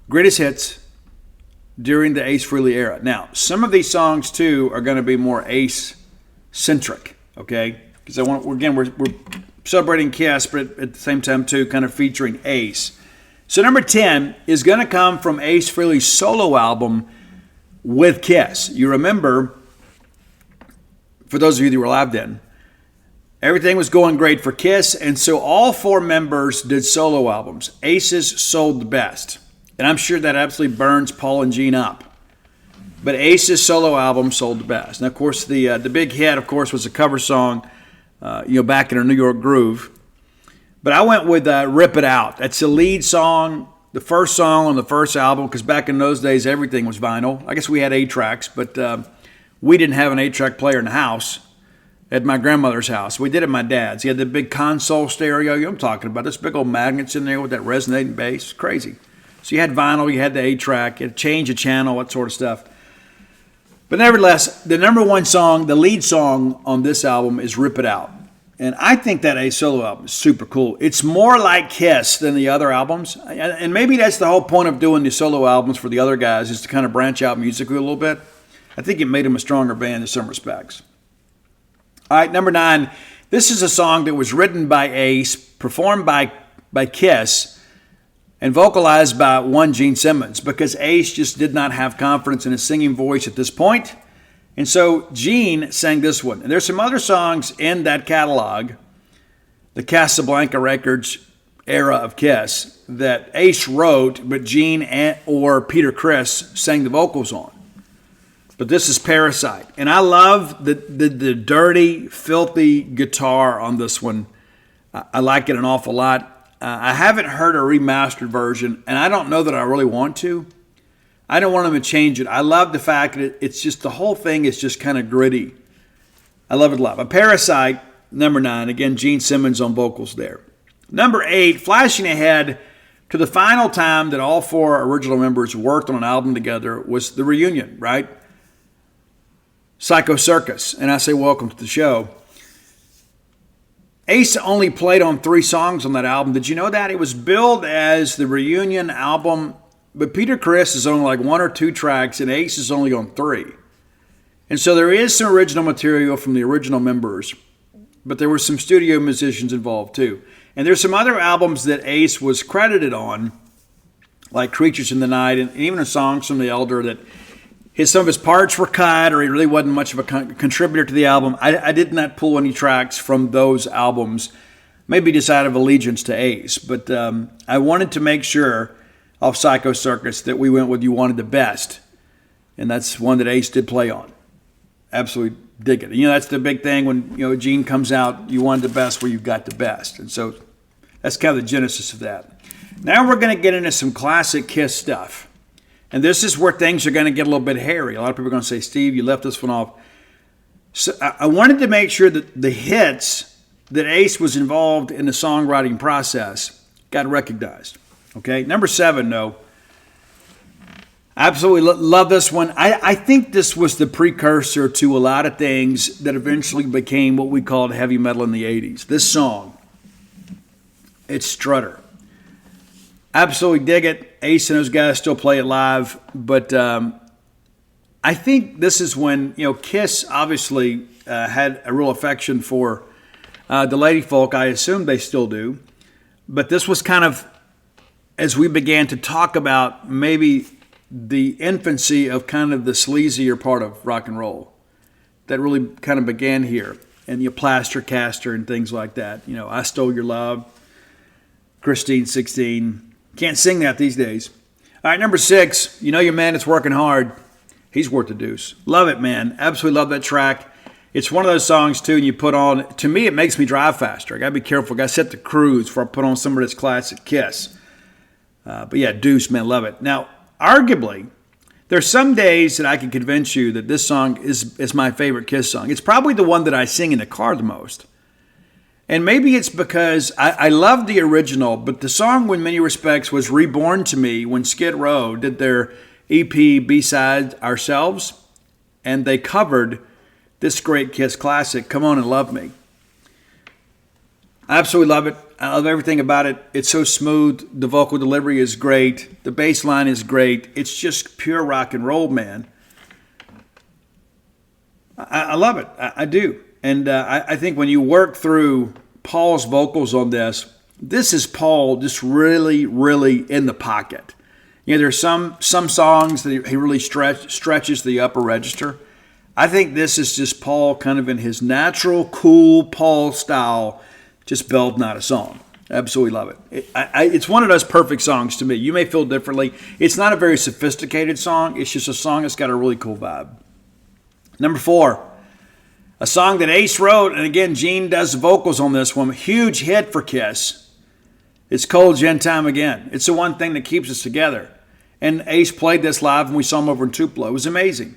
greatest hits during the Ace Frehley era. Now, some of these songs, too, are going to be more Ace-centric, okay? Because we're celebrating Kiss, but at the same time, too, kind of featuring Ace. So number 10 is going to come from Ace Frehley's solo album with Kiss. You remember, for those of you that were alive then, everything was going great for Kiss, and so all four members did solo albums. Ace's sold the best. And I'm sure that absolutely burns Paul and Gene up. But Ace's solo album sold the best. And, of course, the big hit, of course, was a cover song, Back in a New York Groove. But I went with Rip It Out. That's the lead song, the first song on the first album, because back in those days, everything was vinyl. I guess we had 8-tracks, but we didn't have an 8-track player in the house at my grandmother's house. We did it at my dad's. He had the big console stereo. I'm talking about this big old magnets in there with that resonating bass. Crazy. So you had vinyl, you had the 8-track, you had to change a channel, that sort of stuff. But nevertheless, the number one song, the lead song on this album is Rip It Out. And I think that Ace solo album is super cool. It's more like Kiss than the other albums. And maybe that's the whole point of doing the solo albums for the other guys, is to kind of branch out musically a little bit. I think it made them a stronger band in some respects. All right, number 9. This is a song that was written by Ace, performed by Kiss, and vocalized by one Gene Simmons, because Ace just did not have confidence in his singing voice at this point. And so Gene sang this one. And there's some other songs in that catalog, the Casablanca Records era of Kiss, that Ace wrote, but Gene or Peter Criss sang the vocals on. But this is Parasite. And I love the dirty, filthy guitar on this one. I like it an awful lot. I haven't heard a remastered version, and I don't know that I really want to. I don't want them to change it. I love the fact that it's just, the whole thing is just kind of gritty. I love it a lot. But Parasite, number 9. Again, Gene Simmons on vocals there. Number 8, flashing ahead to the final time that all 4 original members worked on an album together, was the reunion, right? Psycho Circus. And I say welcome to the show. Ace only played on 3 songs on that album. Did you know that? It was billed as the reunion album, but Peter Criss is on like 1 or 2 tracks, and Ace is only on 3. And so there is some original material from the original members, but there were some studio musicians involved too. And there's some other albums that Ace was credited on, like Creatures in the Night, and even a song from The Elder that some of his parts were cut, or he really wasn't much of a contributor to the album. I did not pull any tracks from those albums, maybe just out of allegiance to Ace. But I wanted to make sure off Psycho Circus that we went with You Wanted the Best. And that's one that Ace did play on. Absolutely dig it. You know, that's the big thing when, Gene comes out, you wanted the best where you've got the best. And so that's kind of the genesis of that. Now we're going to get into some classic Kiss stuff. And this is where things are going to get a little bit hairy. A lot of people are going to say, Steve, you left this one off. So I wanted to make sure that the hits that Ace was involved in the songwriting process got recognized. Okay, number 7, though. Absolutely love this one. I think this was the precursor to a lot of things that eventually became what we called heavy metal in the 80s. This song, it's Strutter. Absolutely dig it. Ace and those guys still play it live. But I think this is when, Kiss obviously had a real affection for the lady folk. I assume they still do. But this was kind of, as we began to talk about maybe the infancy of kind of the sleazier part of rock and roll that really kind of began here. And Plaster Caster and things like that. I Stole Your Love, Christine 16. Can't sing that these days. All right, number 6, your man is working hard. He's worth the deuce. Love it, man. Absolutely love that track. It's one of those songs, too, and you put on, to me, it makes me drive faster. I got to be careful. I got to set the cruise before I put on some of this classic Kiss. But yeah, deuce, man, love it. Now, arguably, there's some days that I can convince you that this song is my favorite Kiss song. It's probably the one that I sing in the car the most. And maybe it's because I love the original, but the song, in many respects, was reborn to me when Skid Row did their EP B-side Ourselves, and they covered this great Kiss classic, Come On and Love Me. I absolutely love it. I love everything about it. It's so smooth. The vocal delivery is great. The bass line is great. It's just pure rock and roll, man. I love it. I do. And I think when you work through Paul's vocals on this is Paul just really, really in the pocket. There's some songs that he really stretches the upper register. I think this is just Paul kind of in his natural, cool Paul style, just belting out a song. Absolutely love it. It's one of those perfect songs to me. You may feel differently. It's not a very sophisticated song. It's just a song that's got a really cool vibe. Number 4. A song that Ace wrote, and again, Gene does the vocals on this one. Huge hit for Kiss. It's Cold Gin Time Again. It's the one thing that keeps us together. And Ace played this live, and we saw him over in Tupelo. It was amazing.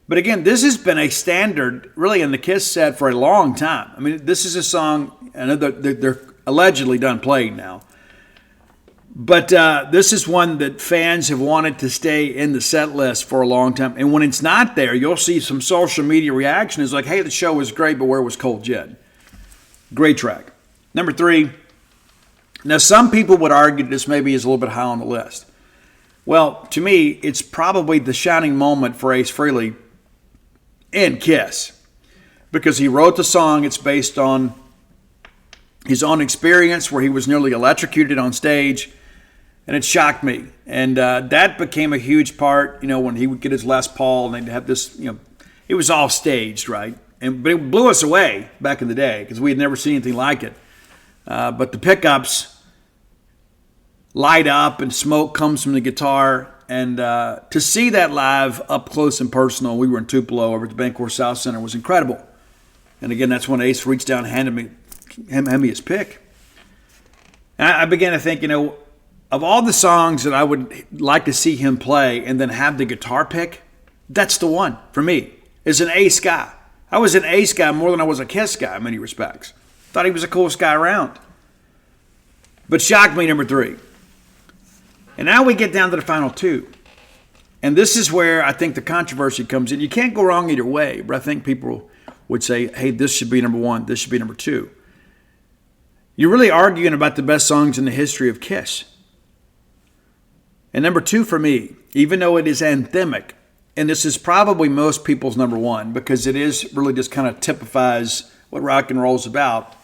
But again, this has been a standard, really, in the Kiss set for a long time. I mean, this is a song, I know they're allegedly done playing now. But this is one that fans have wanted to stay in the set list for a long time. And when it's not there, you'll see some social media reaction. It's like, hey, the show was great, but where was Cold Gin? Great track. Number 3. Now, some people would argue this maybe is a little bit high on the list. Well, to me, it's probably the shining moment for Ace Frehley in Kiss. because he wrote the song. It's based on his own experience where he was nearly electrocuted on stage, and it shocked me. And that became a huge part, when he would get his Les Paul and they'd have this, it was all staged, right? But it blew us away back in the day because we had never seen anything like it. But the pickups light up and smoke comes from the guitar. And to see that live up close and personal, we were in Tupelo over at the Bancorp South Center, was incredible. And again, that's when Ace reached down and handed me his pick. And I began to think, of all the songs that I would like to see him play and then have the guitar pick, that's the one for me. Is an Ace guy. I was an Ace guy more than I was a Kiss guy in many respects. Thought he was the coolest guy around. But shocked me, number 3. And now we get down to the final 2. And this is where I think the controversy comes in. You can't go wrong either way, but I think people would say, hey, this should be number 1, this should be number 2. You're really arguing about the best songs in the history of Kiss. And number 2 for me, even though it is anthemic, and this is probably most people's number 1 because it is really just kind of typifies what rock and roll is about.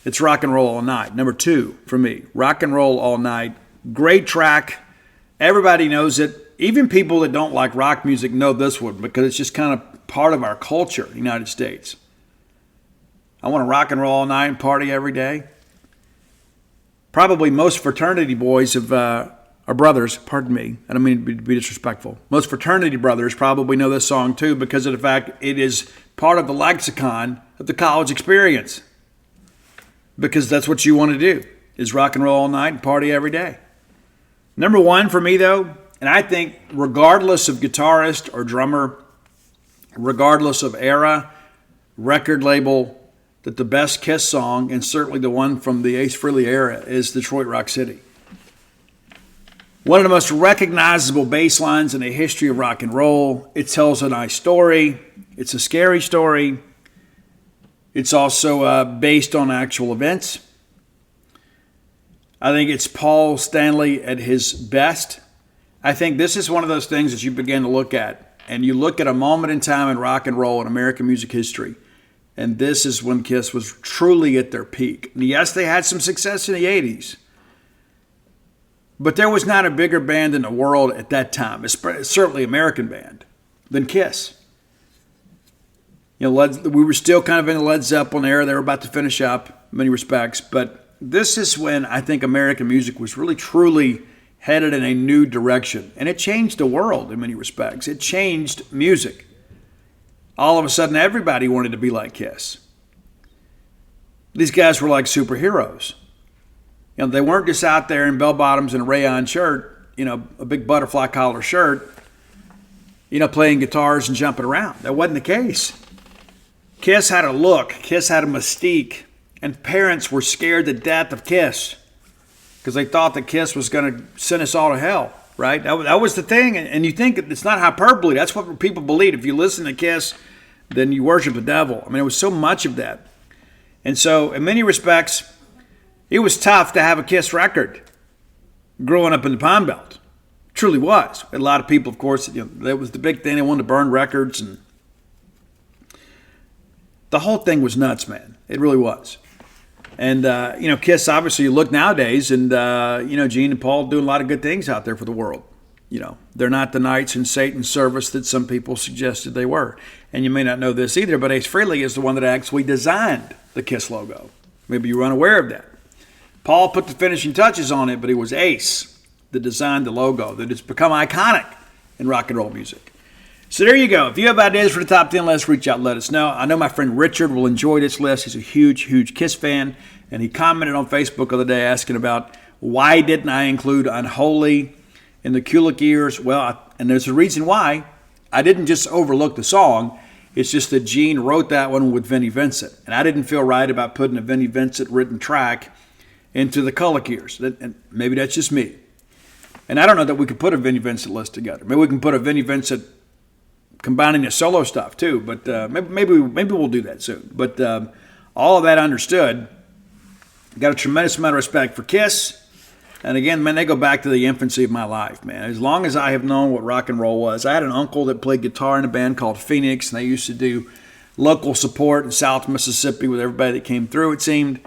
It's Rock and Roll All Night. Number 2 for me, Rock and Roll All Night. Great track. Everybody knows it. Even people that don't like rock music know this one because it's just kind of part of our culture in the United States. I want to rock and roll all night and party every day. Probably most fraternity boys or brothers, pardon me, I don't mean to be disrespectful. Most fraternity brothers probably know this song too because of the fact it is part of the lexicon of the college experience. Because that's what you want to do, is rock and roll all night and party every day. Number 1 for me though, and I think regardless of guitarist or drummer, regardless of era, record label, that the best Kiss song, and certainly the one from the Ace Frehley era, is Detroit Rock City. One of the most recognizable bass lines in the history of rock and roll. It tells a nice story. It's a scary story. It's also based on actual events. I think it's Paul Stanley at his best. I think this is one of those things that you begin to look at, and you look at a moment in time in rock and roll in American music history, and this is when Kiss was truly at their peak. And yes, they had some success in the 80s, but there was not a bigger band in the world at that time, certainly American band, than Kiss. We were still kind of in the Led Zeppelin era. They were about to finish up in many respects, but this is when I think American music was really, truly headed in a new direction. And it changed the world in many respects. It changed music. All of a sudden, everybody wanted to be like Kiss. These guys were like superheroes. They weren't just out there in bell-bottoms and a rayon shirt, a big butterfly collar shirt, playing guitars and jumping around. That wasn't the case. Kiss had a look. Kiss had a mystique. And parents were scared to death of Kiss because they thought that Kiss was going to send us all to hell, right? That was the thing. And you think it's not hyperbole. That's what people believe. If you listen to Kiss, then you worship the devil. I mean, it was so much of that. And so in many respects, it was tough to have a Kiss record growing up in the Pine Belt. It truly was. A lot of people, of course, that was the big thing. They wanted to burn records. And the whole thing was nuts, man. It really was. And, Kiss, obviously, you look nowadays, and, Gene and Paul doing a lot of good things out there for the world. They're not the knights in Satan's service that some people suggested they were. And you may not know this either, but Ace Frehley is the one that actually designed the Kiss logo. Maybe you were unaware of that. Paul put the finishing touches on it, but it was Ace that designed the logo that has become iconic in rock and roll music. So there you go. If you have ideas for the top 10 list, reach out and let us know. I know my friend Richard will enjoy this list. He's a huge, huge Kiss fan. And he commented on Facebook the other day asking about why didn't I include Unholy in the Kulick years? Well, and there's a reason why. I didn't just overlook the song. It's just that Gene wrote that one with Vinnie Vincent. And I didn't feel right about putting a Vinnie Vincent written track into the Kulick years. And maybe that's just me. And I don't know that we could put a Vinnie Vincent list together. Maybe we can put a Vinnie Vincent combining the solo stuff too, but maybe we'll do that soon. But all of that understood, got a tremendous amount of respect for Kiss. And again, man, they go back to the infancy of my life, man. As long as I have known what rock and roll was, I had an uncle that played guitar in a band called Phoenix, and they used to do local support in South Mississippi with everybody that came through, it seemed.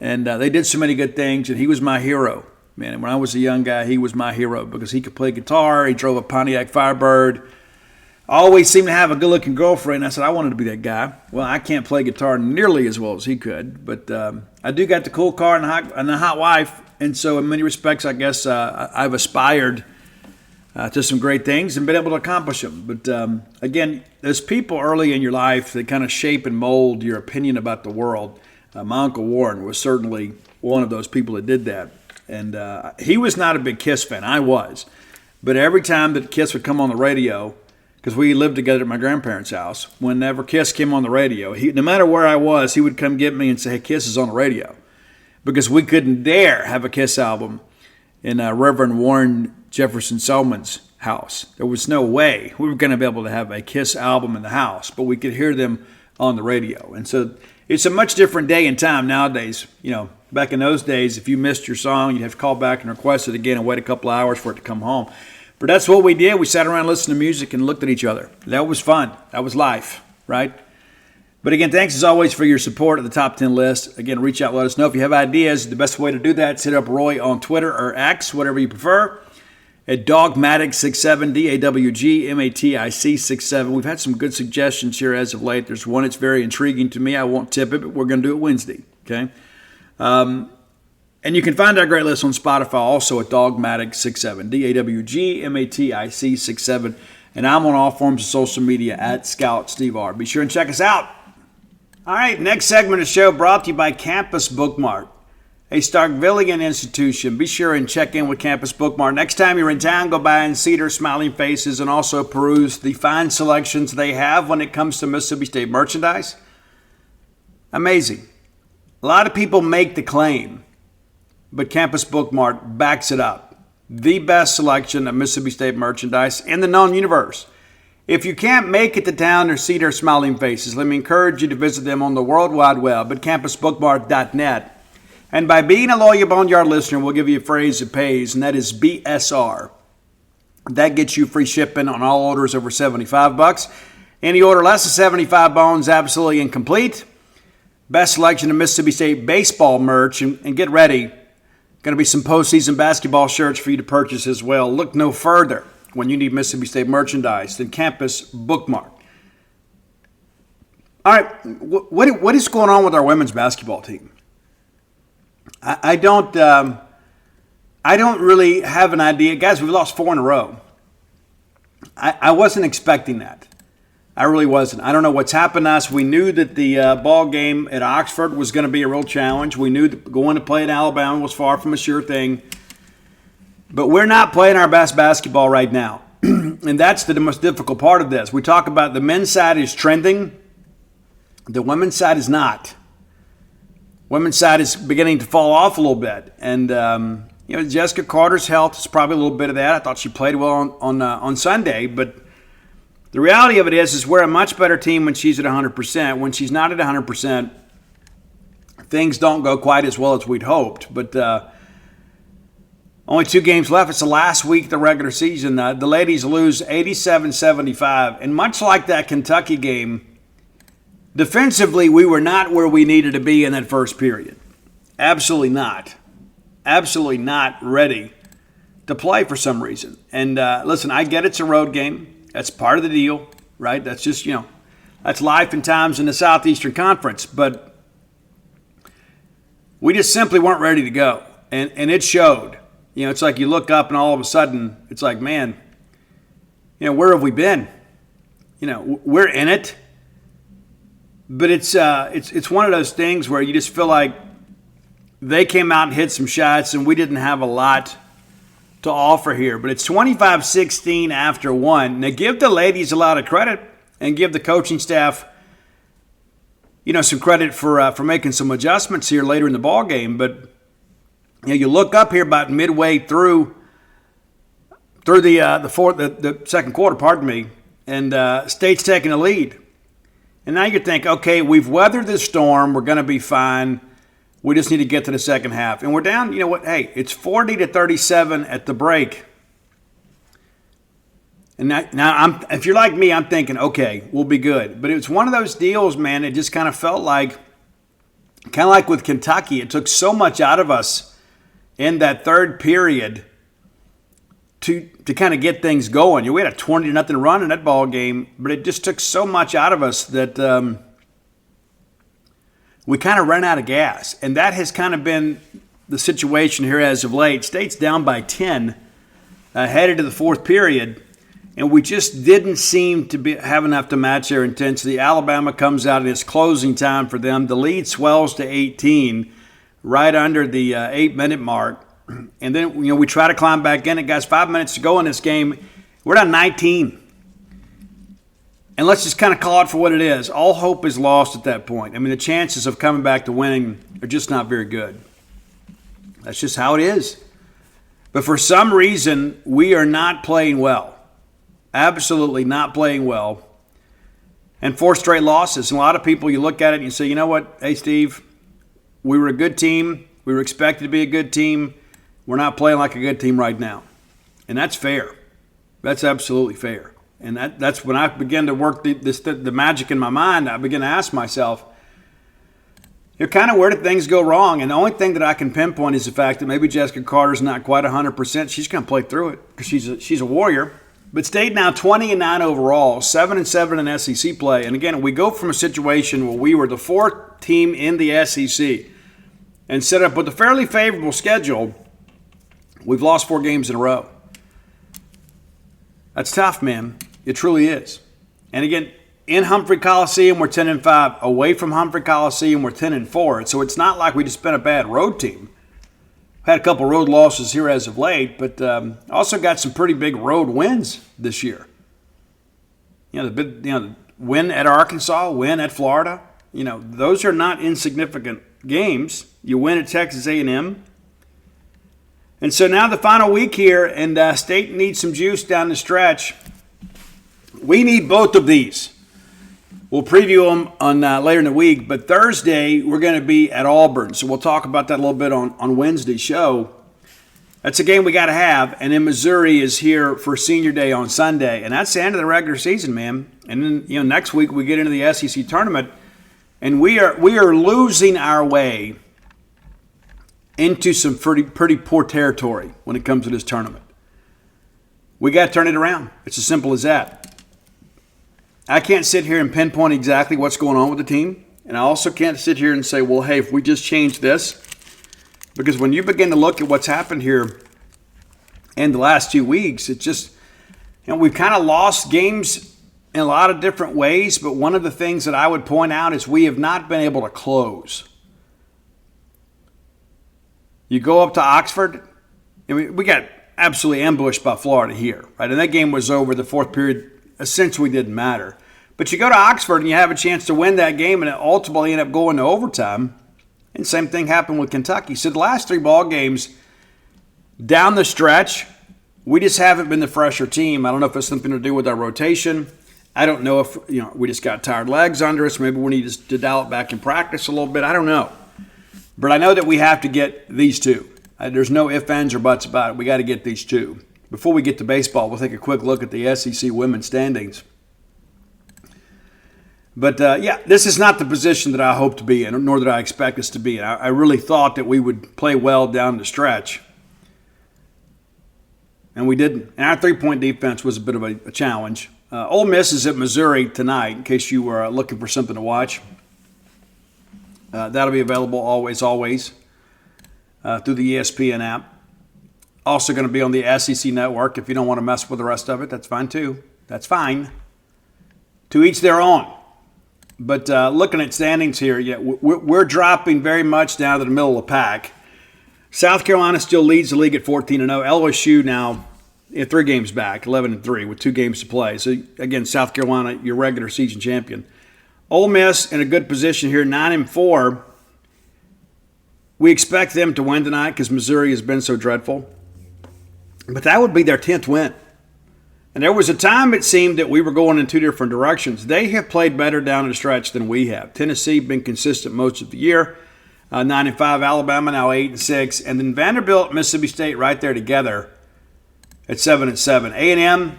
And they did so many good things, and he was my hero. Man, when I was a young guy, he was my hero because he could play guitar. He drove a Pontiac Firebird. Always seemed to have a good-looking girlfriend. I said, I wanted to be that guy. Well, I can't play guitar nearly as well as he could, but I do got the cool car and the hot wife, and so in many respects, I guess I've aspired to some great things and been able to accomplish them. But again, there's people early in your life that kind of shape and mold your opinion about the world. My Uncle Warren was certainly one of those people that did that. And he was not a big Kiss fan. I was. But every time that Kiss would come on the radio, because we lived together at my grandparents' house, whenever Kiss came on the radio, no matter where I was, he would come get me and say, hey, Kiss is on the radio. Because we couldn't dare have a Kiss album in Reverend Warren Jefferson Selman's house. There was no way we were going to be able to have a Kiss album in the house, but we could hear them on the radio. And so it's a much different day and time nowadays. You know, back in those days, if you missed your song, you'd have to call back and request it again and wait a couple of hours for it to come home. But that's what we did. We sat around and listened to music and looked at each other. That was fun. That was life, right? But again, thanks as always for your support at the Top 10 list. Again, reach out, let us know if you have ideas. The best way to do that is hit up Roy on Twitter or X, whatever you prefer, at Dogmatic67, DAWGMATIC 67. We've had some good suggestions here as of late. There's one that's very intriguing to me. I won't tip it, but we're going to do it Wednesday, okay? And you can find our great list on Spotify also at Dogmatic67, DAWGMATIC 67. And I'm on all forms of social media at Scout Steve R. Be sure and check us out. All right, next segment of the show brought to you by Campus Bookmart, a Starkvillian institution. Be sure and check in with Campus Bookmart. Next time you're in town, go by and see their smiling faces and also peruse the fine selections they have when it comes to Mississippi State merchandise. Amazing. A lot of people make the claim, but Campus Bookmart backs it up. The best selection of Mississippi State merchandise in the known universe. If you can't make it to town or see their smiling faces, let me encourage you to visit them on the World Wide Web at campusbookmart.net. And by being a loyal Boneyard listener, we'll give you a phrase that pays, and that is BSR. That gets you free shipping on all orders over $75. Any order less than 75 bones, absolutely incomplete. Best selection of Mississippi State baseball merch, and get ready. Going to be some postseason basketball shirts for you to purchase as well. Look no further when you need Mississippi State merchandise than Campus Bookmart. All right, what is going on with our women's basketball team? I don't really have an idea. Guys, we've lost 4 in a row. I wasn't expecting that. I really wasn't. I don't know what's happened to us. We knew that the ball game at Oxford was going to be a real challenge. We knew that going to play at Alabama was far from a sure thing. But we're not playing our best basketball right now. And that's the most difficult part of this. We talk about the men's side is trending. The women's side is not. Women's side is beginning to fall off a little bit. And, Jessica Carter's health is probably a little bit of that. I thought she played well on Sunday. But the reality of it is we're a much better team when she's at 100%. When she's not at 100%, things don't go quite as well as we'd hoped. But only 2 games left. It's the last week of the regular season. The ladies lose 87-75. And much like that Kentucky game, defensively, we were not where we needed to be in that first period. Absolutely not. Absolutely not ready to play for some reason. And listen, I get it's a road game. That's part of the deal, right? That's just, that's life and times in the Southeastern Conference. But we just simply weren't ready to go. And it showed. It's like you look up and all of a sudden, it's like, man, where have we been? We're in it. But it's one of those things where you just feel like they came out and hit some shots and we didn't have a lot to offer here. But it's 25-16 after 1. Now give the ladies a lot of credit and give the coaching staff, some credit for making some adjustments here later in the ball game. But you look up here about midway through the second quarter, pardon me, and State's taking the lead. And now you think, okay, we've weathered this storm. We're going to be fine. We just need to get to the second half. And we're down, Hey, it's 40-37 at the break. And now, if you're like me, I'm thinking, okay, we'll be good. But it was one of those deals, man. It just kind of felt like, with Kentucky, it took so much out of us in that third period to kind of get things going. We had a 20-0 run in that ball game, but it just took so much out of us that we kind of ran out of gas. And that has kind of been the situation here as of late. State's down by 10 headed to the fourth period. And we just didn't seem to have enough to match their intensity. Alabama comes out and it's closing time for them. The lead swells to 18, right under the 8-minute mark. And then we try to climb back in. It got 5 minutes to go in this game. We're down 19. And let's just kind of call it for what it is. All hope is lost at that point. I mean, the chances of coming back to winning are just not very good. That's just how it is. But for some reason, we are not playing well. Absolutely not playing well. And 4 straight losses. And a lot of people, you look at it and you say, you know what? Hey, Steve, we were a good team. We were expected to be a good team. We're not playing like a good team right now. And that's fair. That's absolutely fair. And that's when I begin to work the magic in my mind. I begin to ask myself, kind of where did things go wrong? And the only thing that I can pinpoint is the fact that maybe Jessica Carter's not quite 100%. She's going to play through it because she's a warrior. But State now 20-9 overall, 7-7 in SEC play. And again, we go from a situation where we were the 4th team in the SEC and set up with a fairly favorable schedule. We've lost 4 games in a row. That's tough, man. It truly is. And again, in Humphrey Coliseum, we're 10-5. Away from Humphrey Coliseum, we're 10-4. So it's not like we just been a bad road team. Had a couple road losses here as of late, but also got some pretty big road wins this year. The win at Arkansas, win at Florida. Those are not insignificant games. You win at Texas A&M. And so now the final week here, and State needs some juice down the stretch. We need both of these. We'll preview them on later in the week, but Thursday we're going to be at Auburn, so we'll talk about that a little bit on Wednesday's show. That's a game we got to have, and then Missouri is here for Senior Day on Sunday, and that's the end of the regular season, man. And then next week we get into the SEC tournament, and we are losing our way into some pretty poor territory when it comes to this tournament. We got to turn it around. It's as simple as that. I can't sit here and pinpoint exactly what's going on with the team. And I also can't sit here and say, well, hey, if we just change this. Because when you begin to look at what's happened here in the last 2 weeks, it's just, we've kind of lost games in a lot of different ways. But one of the things that I would point out is we have not been able to close. You go up to Oxford, and we got absolutely ambushed by Florida here, right? And that game was over. The fourth period essentially didn't matter. But you go to Oxford and you have a chance to win that game and it ultimately end up going to overtime. And same thing happened with Kentucky. So the last 3 ball games down the stretch, we just haven't been the fresher team. I don't know if it's something to do with our rotation. I don't know if we just got tired legs under us. Maybe we need to dial it back in practice a little bit. I don't know. But I know that we have to get these 2. There's no ifs, ands, or buts about it. We got to get these 2. Before we get to baseball, we'll take a quick look at the SEC women's standings. But, this is not the position that I hope to be in, nor that I expect us to be in. I really thought that we would play well down the stretch. And we didn't. And our 3-point defense was a bit of a challenge. Ole Miss is at Missouri tonight, in case you were looking for something to watch. That'll be available always through the ESPN app. Also going to be on the SEC network. If you don't want to mess with the rest of it, that's fine too. That's fine. To each their own. But looking at standings here, we're dropping very much down to the middle of the pack. South Carolina still leads the league at 14-0. LSU now 3 games back, 11-3 with 2 games to play. So again, South Carolina, your regular season champion. Ole Miss in a good position here, 9-4. We expect them to win tonight because Missouri has been so dreadful. But that would be their 10th win. And there was a time it seemed that we were going in 2 different directions. They have played better down the stretch than we have. Tennessee been consistent most of the year. 9-5. Alabama now 8-6. And then Vanderbilt, Mississippi State right there together at 7-7. A&M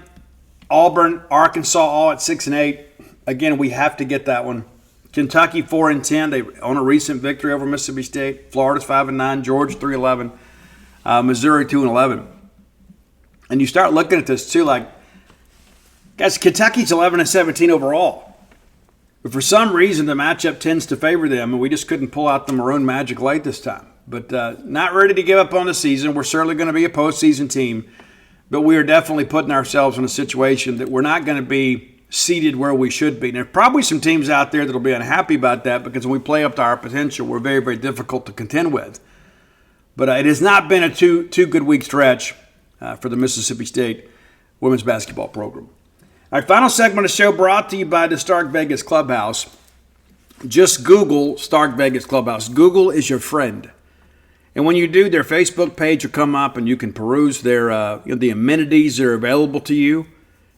Auburn, Arkansas, all at 6-8. Again, we have to get that one. Kentucky 4-10. They own a recent victory over Mississippi State. Florida's 5-9. Georgia 3-11. Missouri 2-11. And you start looking at this too, like, guys, Kentucky's 11-17 overall. But for some reason, the matchup tends to favor them, and we just couldn't pull out the maroon magic late this time. But not ready to give up on the season. We're certainly going to be a postseason team, but we are definitely putting ourselves in a situation that we're not going to be seated where we should be. And there's probably some teams out there that will be unhappy about that because when we play up to our potential, we're very, very difficult to contend with. But it has not been a two good week stretch for the Mississippi State women's basketball program. Our final segment of the show brought to you by the Stark Vegas Clubhouse. Just Google Stark Vegas Clubhouse. Google is your friend. And when you do, their Facebook page will come up and you can peruse their the amenities that are available to you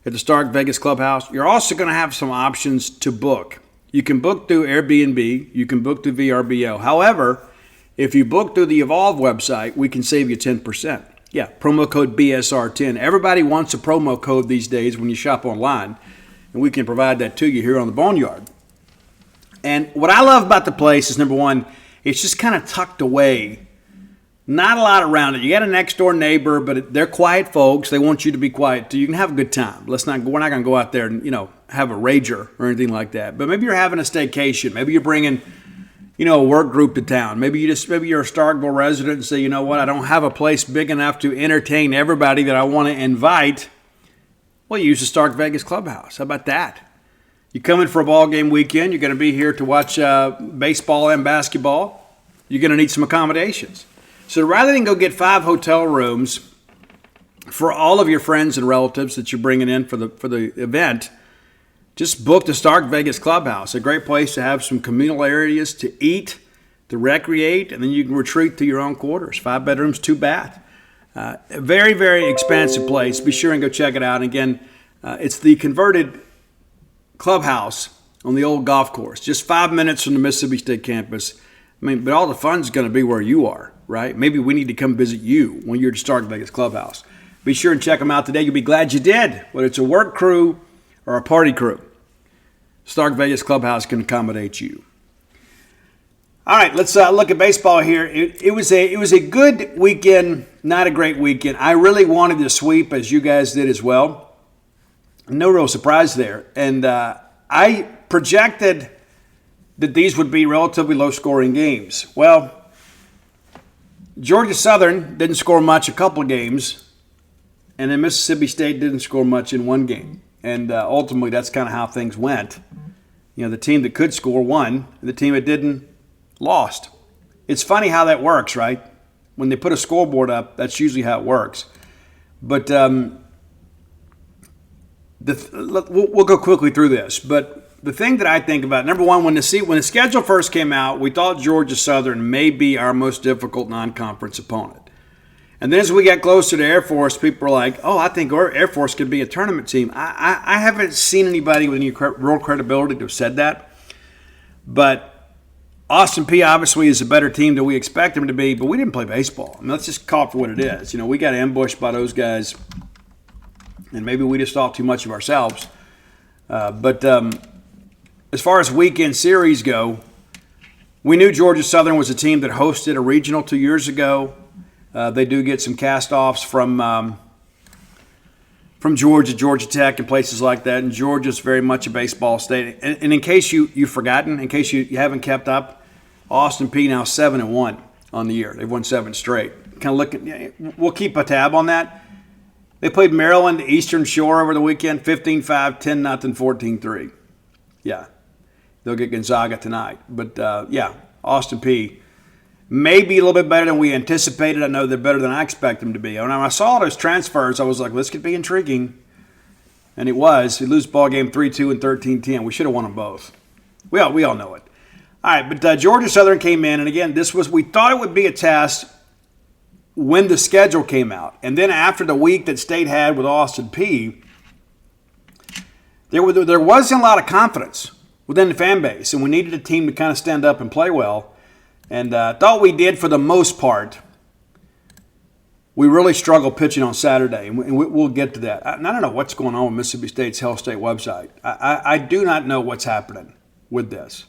at the Stark Vegas Clubhouse. You're also going to have some options to book. You can book through Airbnb. You can book through VRBO. However, if you book through the Evolve website, we can save you 10%. Yeah, promo code BSR10. Everybody wants a promo code these days when you shop online, and we can provide that to you here on the Boneyard. And what I love about the place is, number one, it's just kind of tucked away. Not a lot around it. You got a next-door neighbor, but they're quiet folks. They want you to be quiet, too. You can have a good time. We're not going to go out there and, have a rager or anything like that. But maybe you're having a staycation. Maybe you're bringing a work group to town. Maybe you're a Starkville resident and say, you know what, I don't have a place big enough to entertain everybody that I want to invite. Well, you use the Stark Vegas Clubhouse. How about that? You come in for a ball game weekend. You're going to be here to watch baseball and basketball. You're going to need some accommodations. So rather than go get 5 hotel rooms for all of your friends and relatives that you're bringing in for the event, just book the Stark Vegas Clubhouse. A great place to have some communal areas to eat, to recreate, and then you can retreat to your own quarters. 5 bedrooms, 2 bath. A very, very expansive place. Be sure and go check it out. And again, it's the converted clubhouse on the old golf course. Just 5 minutes from the Mississippi State campus. But all the fun's going to be where you are, right? Maybe we need to come visit you when you're at Stark Vegas Clubhouse. Be sure and check them out today. You'll be glad you did, whether it's a work crew or a party crew. Stark Vegas Clubhouse can accommodate you. All right, let's look at baseball here. It was a good weekend, not a great weekend. I really wanted to sweep, as you guys did as well. No real surprise there. And I projected that these would be relatively low-scoring games. Well, Georgia Southern didn't score much a couple of games, and then Mississippi State didn't score much in one game. And ultimately, that's kind of how things went. The team that could score won, and the team that didn't lost. It's funny how that works, right? When they put a scoreboard up, that's usually how it works. But we'll go quickly through this. But the thing that I think about, number one, when the schedule first came out, we thought Georgia Southern may be our most difficult non-conference opponent. And then as we got closer to Air Force, people were like, oh, I think Air Force could be a tournament team. I haven't seen anybody with any real credibility to have said that. But Austin Peay obviously is a better team than we expect them to be, but we didn't play baseball. Let's just call it for what it is. We got ambushed by those guys, and maybe we just thought too much of ourselves. But as far as weekend series go, we knew Georgia Southern was a team that hosted a regional 2 years ago. They do get some cast-offs from Georgia Tech, and places like that. And Georgia's very much a baseball state. And in case you've forgotten, in case you haven't kept up, Austin Peay now 7-1 on the year. They've won 7 straight. We'll keep a tab on that. They played Maryland, Eastern Shore over the weekend, 15-5, 10-0, 14-3. Yeah, they'll get Gonzaga tonight. But, Austin Peay may be a little bit better than we anticipated. I know they're better than I expect them to be. When I saw those transfers, I was like, this could be intriguing. And it was. They lose ball game 3-2 and 13-10. We should have won them both. We all know it. All right, but Georgia Southern came in, and again, we thought it would be a test when the schedule came out. And then after the week that State had with Austin Peay, there wasn't a lot of confidence within the fan base, and we needed a team to kind of stand up and play well. And I thought we did for the most part. we really struggled pitching on Saturday, and we'll get to that. I don't know what's going on with Mississippi State's Hell State website. I do not know what's happening with this.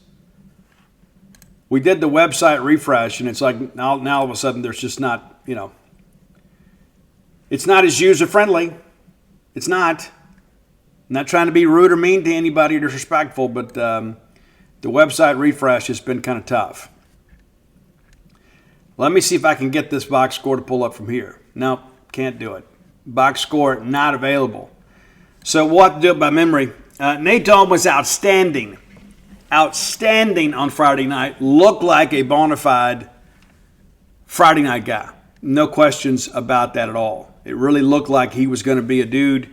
We did the website refresh, and it's like now all of a sudden there's just not, it's not as user-friendly. It's not. I'm not trying to be rude or mean to anybody or disrespectful, but the website refresh has been kind of tough. Let me see if I can get this box score to pull up from here. No, can't do it. Box score not available. So we'll have to do it by memory. Nate Dalton was outstanding. Outstanding on Friday night. Looked like a bona fide Friday night guy. No questions about that at all. It really looked like he was going to be a dude.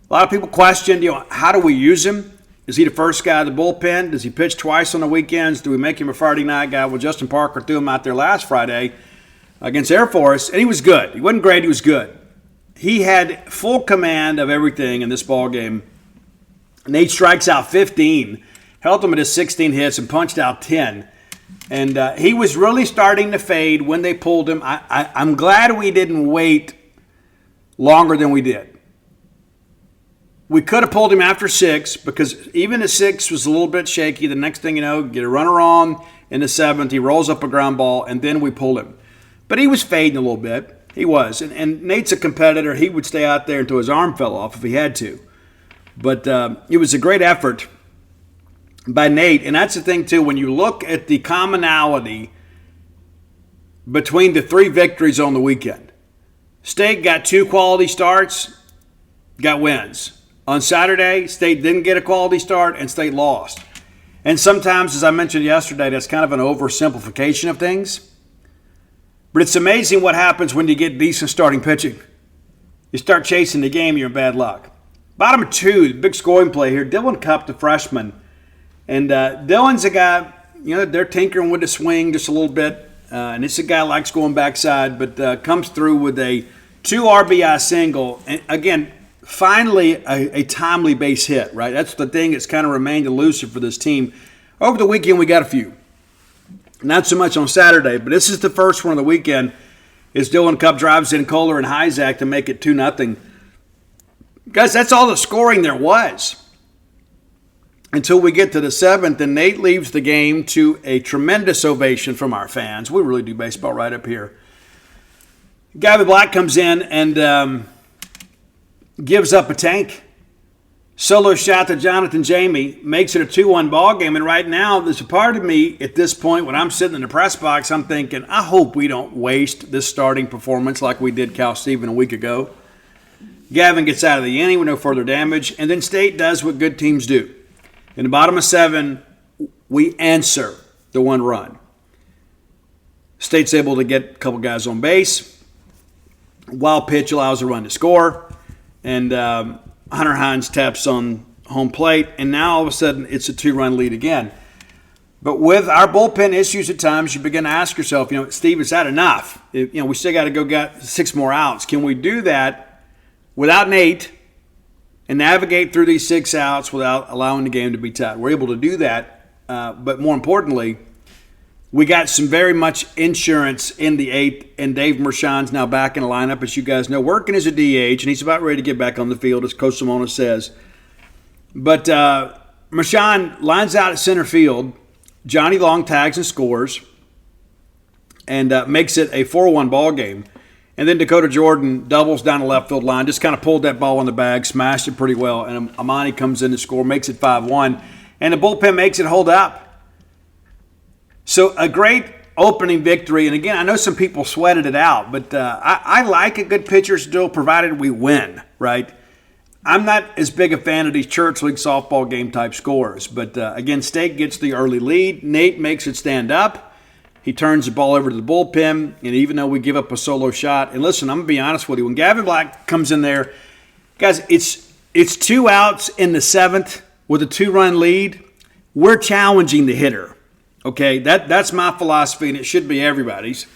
A lot of people questioned, how do we use him? Is he the first guy in the bullpen? Does he pitch twice on the weekends? Do we make him a Friday night guy? Well, Justin Parker threw him out there last Friday against Air Force, and he was good. He wasn't great, he was good. He had full command of everything in this ball game. Nate strikes out 15, held him at his 16 hits, and punched out 10. And he was really starting to fade when they pulled him. I'm glad we didn't wait longer than we did. We could have pulled him after 6 because even the 6 was a little bit shaky. The next thing you know, get a runner on in the 7th. He rolls up a ground ball, and then we pull him. But he was fading a little bit. He was. And Nate's a competitor. He would stay out there until his arm fell off if he had to. But it was a great effort by Nate. And that's the thing, too. When you look at the commonality between the 3 victories on the weekend, State got 2 quality starts, got wins. On Saturday, State didn't get a quality start, and State lost. And sometimes, as I mentioned yesterday, that's kind of an oversimplification of things. But it's amazing what happens when you get decent starting pitching. You start chasing the game, you're in bad luck. Bottom 2, the big scoring play here, Dylan Cupp, the freshman. And Dylan's a guy, they're tinkering with the swing just a little bit. And it's a guy who likes going backside, but comes through with a 2 RBI single. And again, finally a timely base hit, right? That's the thing that's kind of remained elusive for this team. Over the weekend, we got a few. Not so much on Saturday, but this is the first one of the weekend. Is Dylan Cupp drives in Kohler and Hyzak to make it 2-0. Guys, that's all the scoring there was. Until we get to the 7th, and Nate leaves the game to a tremendous ovation from our fans. We really do baseball right up here. Gavin Black comes in and gives up a tank. Solo shot to Jonathan Jamie, makes it a 2-1 ball game. And right now, there's a part of me at this point when I'm sitting in the press box, I'm thinking, I hope we don't waste this starting performance like we did Cal Stephen a week ago. Gavin gets out of the inning with no further damage, and then State does what good teams do. In the bottom of 7, we answer the 1 run. State's able to get a couple guys on base. Wild pitch allows a run to score. And Hunter Hines taps on home plate. And now all of a sudden it's a 2-run lead again. But with our bullpen issues at times, you begin to ask yourself, Steve, is that enough? We still got to go get 6 more outs. Can we do that without Nate and navigate through these 6 outs without allowing the game to be tied? We're able to do that. But more importantly, we got some very much insurance in the 8th, and Dave Mershon's now back in the lineup, as you guys know, working as a DH, and he's about ready to get back on the field, as Coach Simona says. But Mershon lines out at center field. Johnny Long tags and scores and makes it a 4-1 ball game. And then Dakota Jordan doubles down the left field line, just kind of pulled that ball in the bag, smashed it pretty well, and Amani comes in to score, makes it 5-1, and the bullpen makes it hold up. So a great opening victory, and again, I know some people sweated it out, but I like a good pitcher still, provided we win, right? I'm not as big a fan of these church league softball game type scores, but again, State gets the early lead. Nate makes it stand up. He turns the ball over to the bullpen, and even though we give up a solo shot, and listen, I'm going to be honest with you, when Gavin Black comes in there, guys, it's 2 outs in the 7th with a 2-run lead. We're challenging the hitter. Okay, that's my philosophy, and it should be everybody's.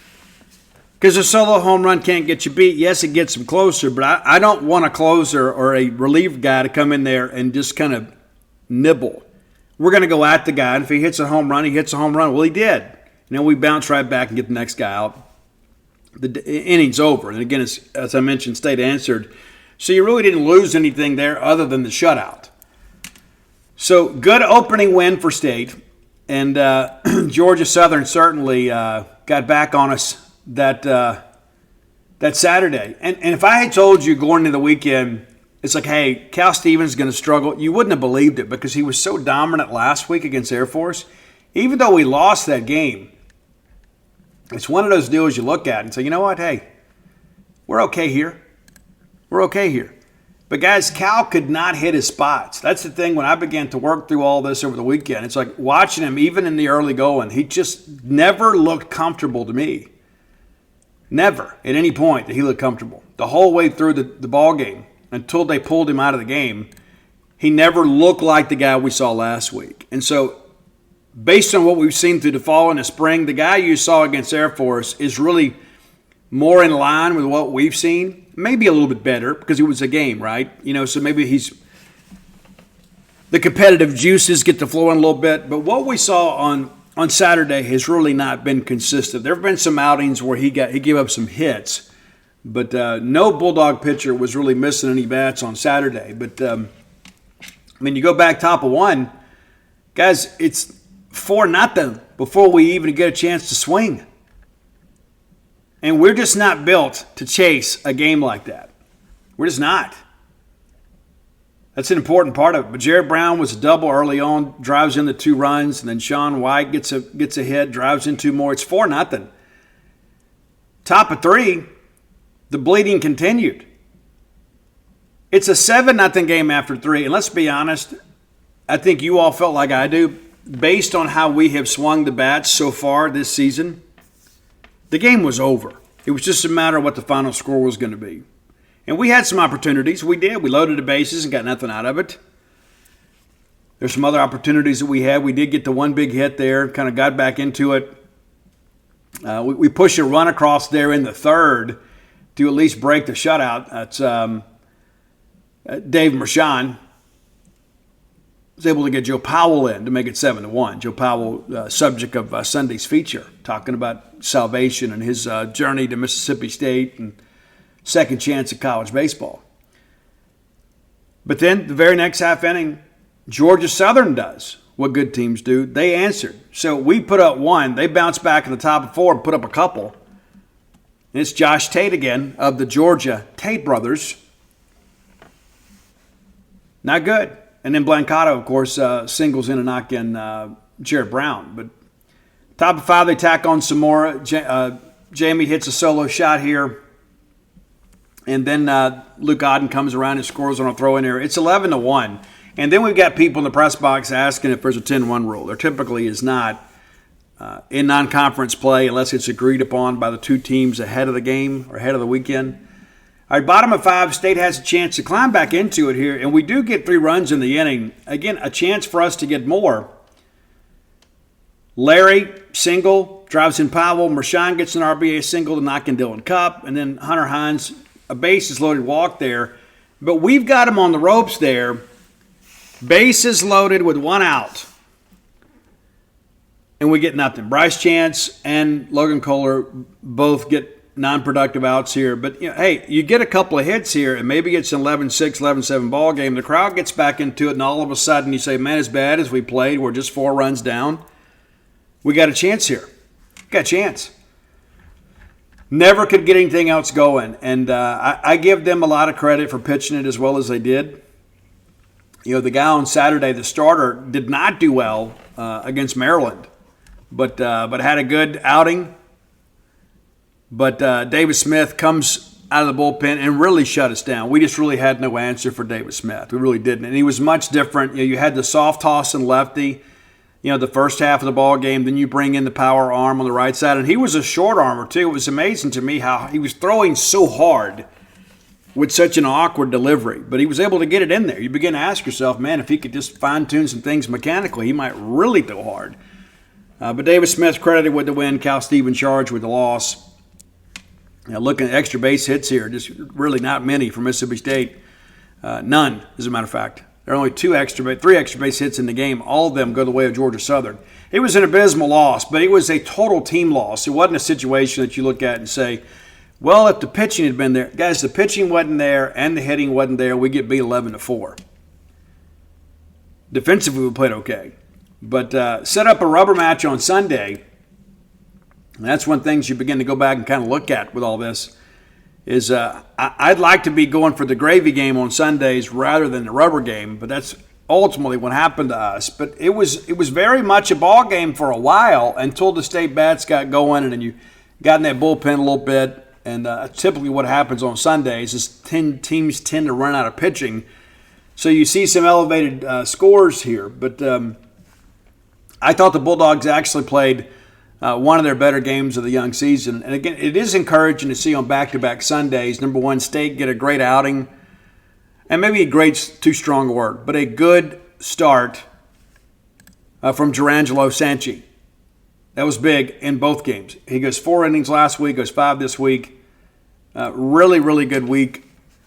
Because a solo home run can't get you beat. Yes, it gets them closer, but I don't want a closer or a relief guy to come in there and just kind of nibble. We're going to go at the guy, and if he hits a home run, he hits a home run. Well, he did. And then we bounce right back and get the next guy out. the inning's over. And again, as I mentioned, State answered. So you really didn't lose anything there other than the shutout. So good opening win for State. And Georgia Southern certainly got back on us that Saturday. And if I had told you going into the weekend, it's like, hey, Cal Stevens is going to struggle, you wouldn't have believed it because he was so dominant last week against Air Force. Even though we lost that game, it's one of those deals you look at and say, you know what, hey, we're okay here. We're okay here. But, guys, Cal could not hit his spots. That's the thing when I began to work through all this over the weekend. It's like watching him, even in the early going, he just never looked comfortable to me. Never at any point did he look comfortable. The whole way through the ball game until they pulled him out of the game, he never looked like the guy we saw last week. And so based on what we've seen through the fall and the spring, the guy you saw against Air Force is really more in line with what we've seen. Maybe a little bit better because it was a game, right? So maybe the competitive juices get to flowing a little bit. But what we saw on Saturday has really not been consistent. There have been some outings where he gave up some hits, but no Bulldog pitcher was really missing any bats on Saturday. But you go back top of one, guys, it's 4-0 before we even get a chance to swing. And we're just not built to chase a game like that. We're just not. That's an important part of it. But Jared Brown was a double early on, drives in the 2 runs, and then Sean White gets a hit, drives in 2 more. It's 4-0. Top of 3, the bleeding continued. It's a 7-0 game after 3. And let's be honest, I think you all felt like I do, based on how we have swung the bats so far this season. The game was over. It was just a matter of what the final score was going to be. And we had some opportunities. We did. We loaded the bases and got nothing out of it. There's some other opportunities that we had. We did get the one big hit there, kind of got back into it. We pushed a run across there in the 3rd to at least break the shutout. That's Dave Mershon was able to get Joe Powell in to make it 7-1. Joe Powell, subject of Sunday's feature, talking about salvation and his journey to Mississippi State and second chance at college baseball. But then the very next half inning, Georgia Southern does what good teams do. They answered. So we put up 1. They bounced back in the top of 4 and put up a couple. And it's Josh Tate again of the Georgia Tate brothers. Not good. And then Blancato, of course, singles in and knock in Jared Brown. But top of 5, they tack on some more. Jamie hits a solo shot here. And then Luke Odden comes around and scores on a throw-in here. It's 11-1. And then we've got people in the press box asking if there's a 10-1 rule. There typically is not in non-conference play unless it's agreed upon by the 2 teams ahead of the game or ahead of the weekend. All right, bottom of 5, State has a chance to climb back into it here, and we do get 3 runs in the inning. Again, a chance for us to get more. Larry, single, drives in Powell. Mershon gets an RBA single to knock in Dylan Cupp, and then Hunter Hines, a bases-loaded walk there. But we've got him on the ropes there, bases loaded with 1 out, and we get nothing. Bryce Chance and Logan Kohler both get non-productive outs here. But, hey, you get a couple of hits here, and maybe it's an 11-6, 11-7 ball game. The crowd gets back into it, and all of a sudden you say, man, as bad as we played, we're just 4 runs down. We got a chance here. Got a chance. Never could get anything else going. And I give them a lot of credit for pitching it as well as they did. The guy on Saturday, the starter, did not do well against Maryland, but had a good outing. But David Smith comes out of the bullpen and really shut us down. We just really had no answer for David Smith. We really didn't. And he was much different. You had the soft toss and lefty, the first half of the ball game. Then you bring in the power arm on the right side. And he was a short armer, too. It was amazing to me how he was throwing so hard with such an awkward delivery. But he was able to get it in there. You begin to ask yourself, man, if he could just fine-tune some things mechanically, he might really throw hard. But David Smith credited with the win. Cal Stevens charged with the loss. Looking at extra base hits here, just really not many for Mississippi State. None, as a matter of fact. There are only 3 extra base hits in the game. All of them go the way of Georgia Southern. It was an abysmal loss, but it was a total team loss. It wasn't a situation that you look at and say, Well, if the pitching had been there, guys, the pitching wasn't there and the hitting wasn't there, we get beat 11-4. Defensively, we played okay. But set up a rubber match on Sunday. And that's when things you begin to go back and kind of look at with all this. Is I'd like to be going for the gravy game on Sundays rather than the rubber game, but that's ultimately what happened to us. But it was very much a ball game for a while until the state bats got going, and then you got in that bullpen a little bit. And typically what happens on Sundays is teams tend to run out of pitching. So you see some elevated scores here. But I thought the Bulldogs actually played one of their better games of the young season. And again, it is encouraging to see on back-to-back Sundays, number one, State get a great outing. And maybe a great's too strong a word, but a good start from Gerangelo Sanchi. That was big in both games. He goes 4 innings last week, goes 5 this week. Really, really good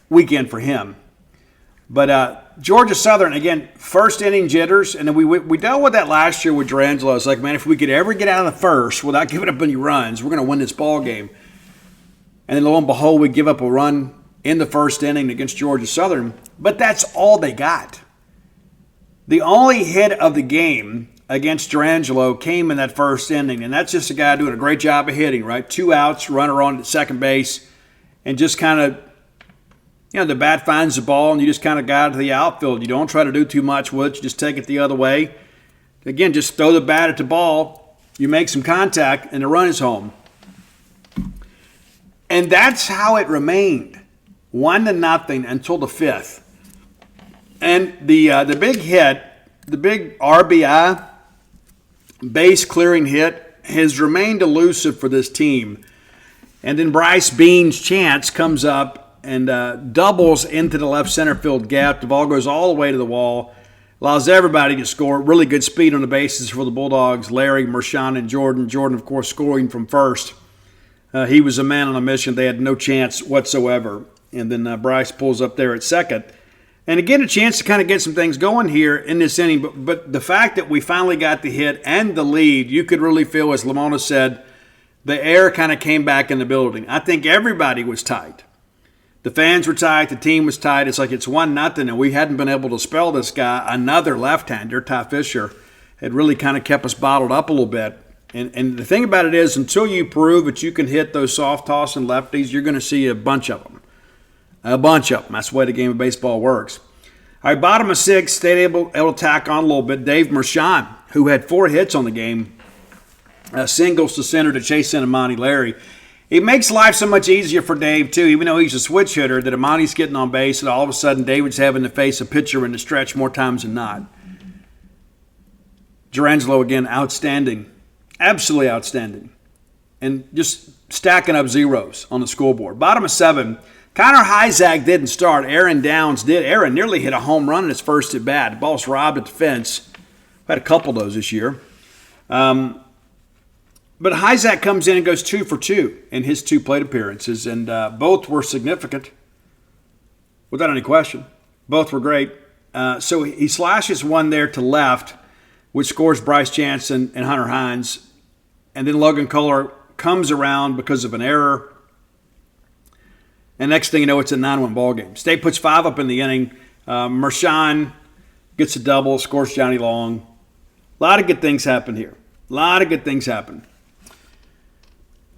weekend for him. But Georgia Southern, again, first inning jitters, and then we dealt with that last year with Gerangelo. It's like, man, if we could ever get out of the first without giving up any runs, we're going to win this ball game. And then lo and behold, we give up a run in the first inning against Georgia Southern, but that's all they got. The only hit of the game against Gerangelo came in that first inning, and that's just a guy doing a great job of hitting, right? 2 outs, runner on at second base, and just kind of, the bat finds the ball, and you just kind of guide it to the outfield. You don't try to do too much with it. You just take it the other way. Again, just throw the bat at the ball. You make some contact, and the run is home. And that's how it remained. 1-0 until the 5th. And the big hit, the big RBI, base clearing hit, has remained elusive for this team. And then Bryce Bean's chance comes up and doubles into the left center field gap. The ball goes all the way to the wall, allows everybody to score. Really good speed on the bases for the Bulldogs. Larry, Mershon, and Jordan. Jordan, of course, scoring from first. He was a man on a mission. They had no chance whatsoever. And then Bryce pulls up there at second. And again, a chance to kind of get some things going here in this inning. But the fact that we finally got the hit and the lead, you could really feel, as Lamona said, the air kind of came back in the building. I think everybody was tight. The fans were tight. The team was tight. It's like it's 1-0, and we hadn't been able to spell this guy. Another left-hander, Ty Fisher, had really kind of kept us bottled up a little bit. And the thing about it is, until you prove that you can hit those soft-tossing lefties, you're going to see a bunch of them. A bunch of them. That's the way the game of baseball works. All right, bottom of 6, State able to tack on a little bit. Dave Mershon, who had 4 hits on the game, singles to center to chase in Amani Larry. It makes life so much easier for Dave, too, even though he's a switch hitter, that Amani's getting on base, and all of a sudden David's having to face a pitcher in the stretch more times than not. Gerangelo, again, outstanding. Absolutely outstanding. And just stacking up zeros on the scoreboard. Bottom of 7, Connor Hyzak didn't start. Aaron Downs did. Aaron nearly hit a home run in his first at bat. The ball's robbed at the fence. Had a couple of those this year. But Hyzak comes in and goes 2 for 2 in his 2 plate appearances, and both were significant, without any question. Both were great. So he slashes one there to left, which scores Bryce Jansen and Hunter Hines. And then Logan Kohler comes around because of an error. And next thing you know, it's a 9-1 ball game. State puts 5 up in the inning. Mershon gets a double, scores Johnny Long. A lot of good things happen here. A lot of good things happen.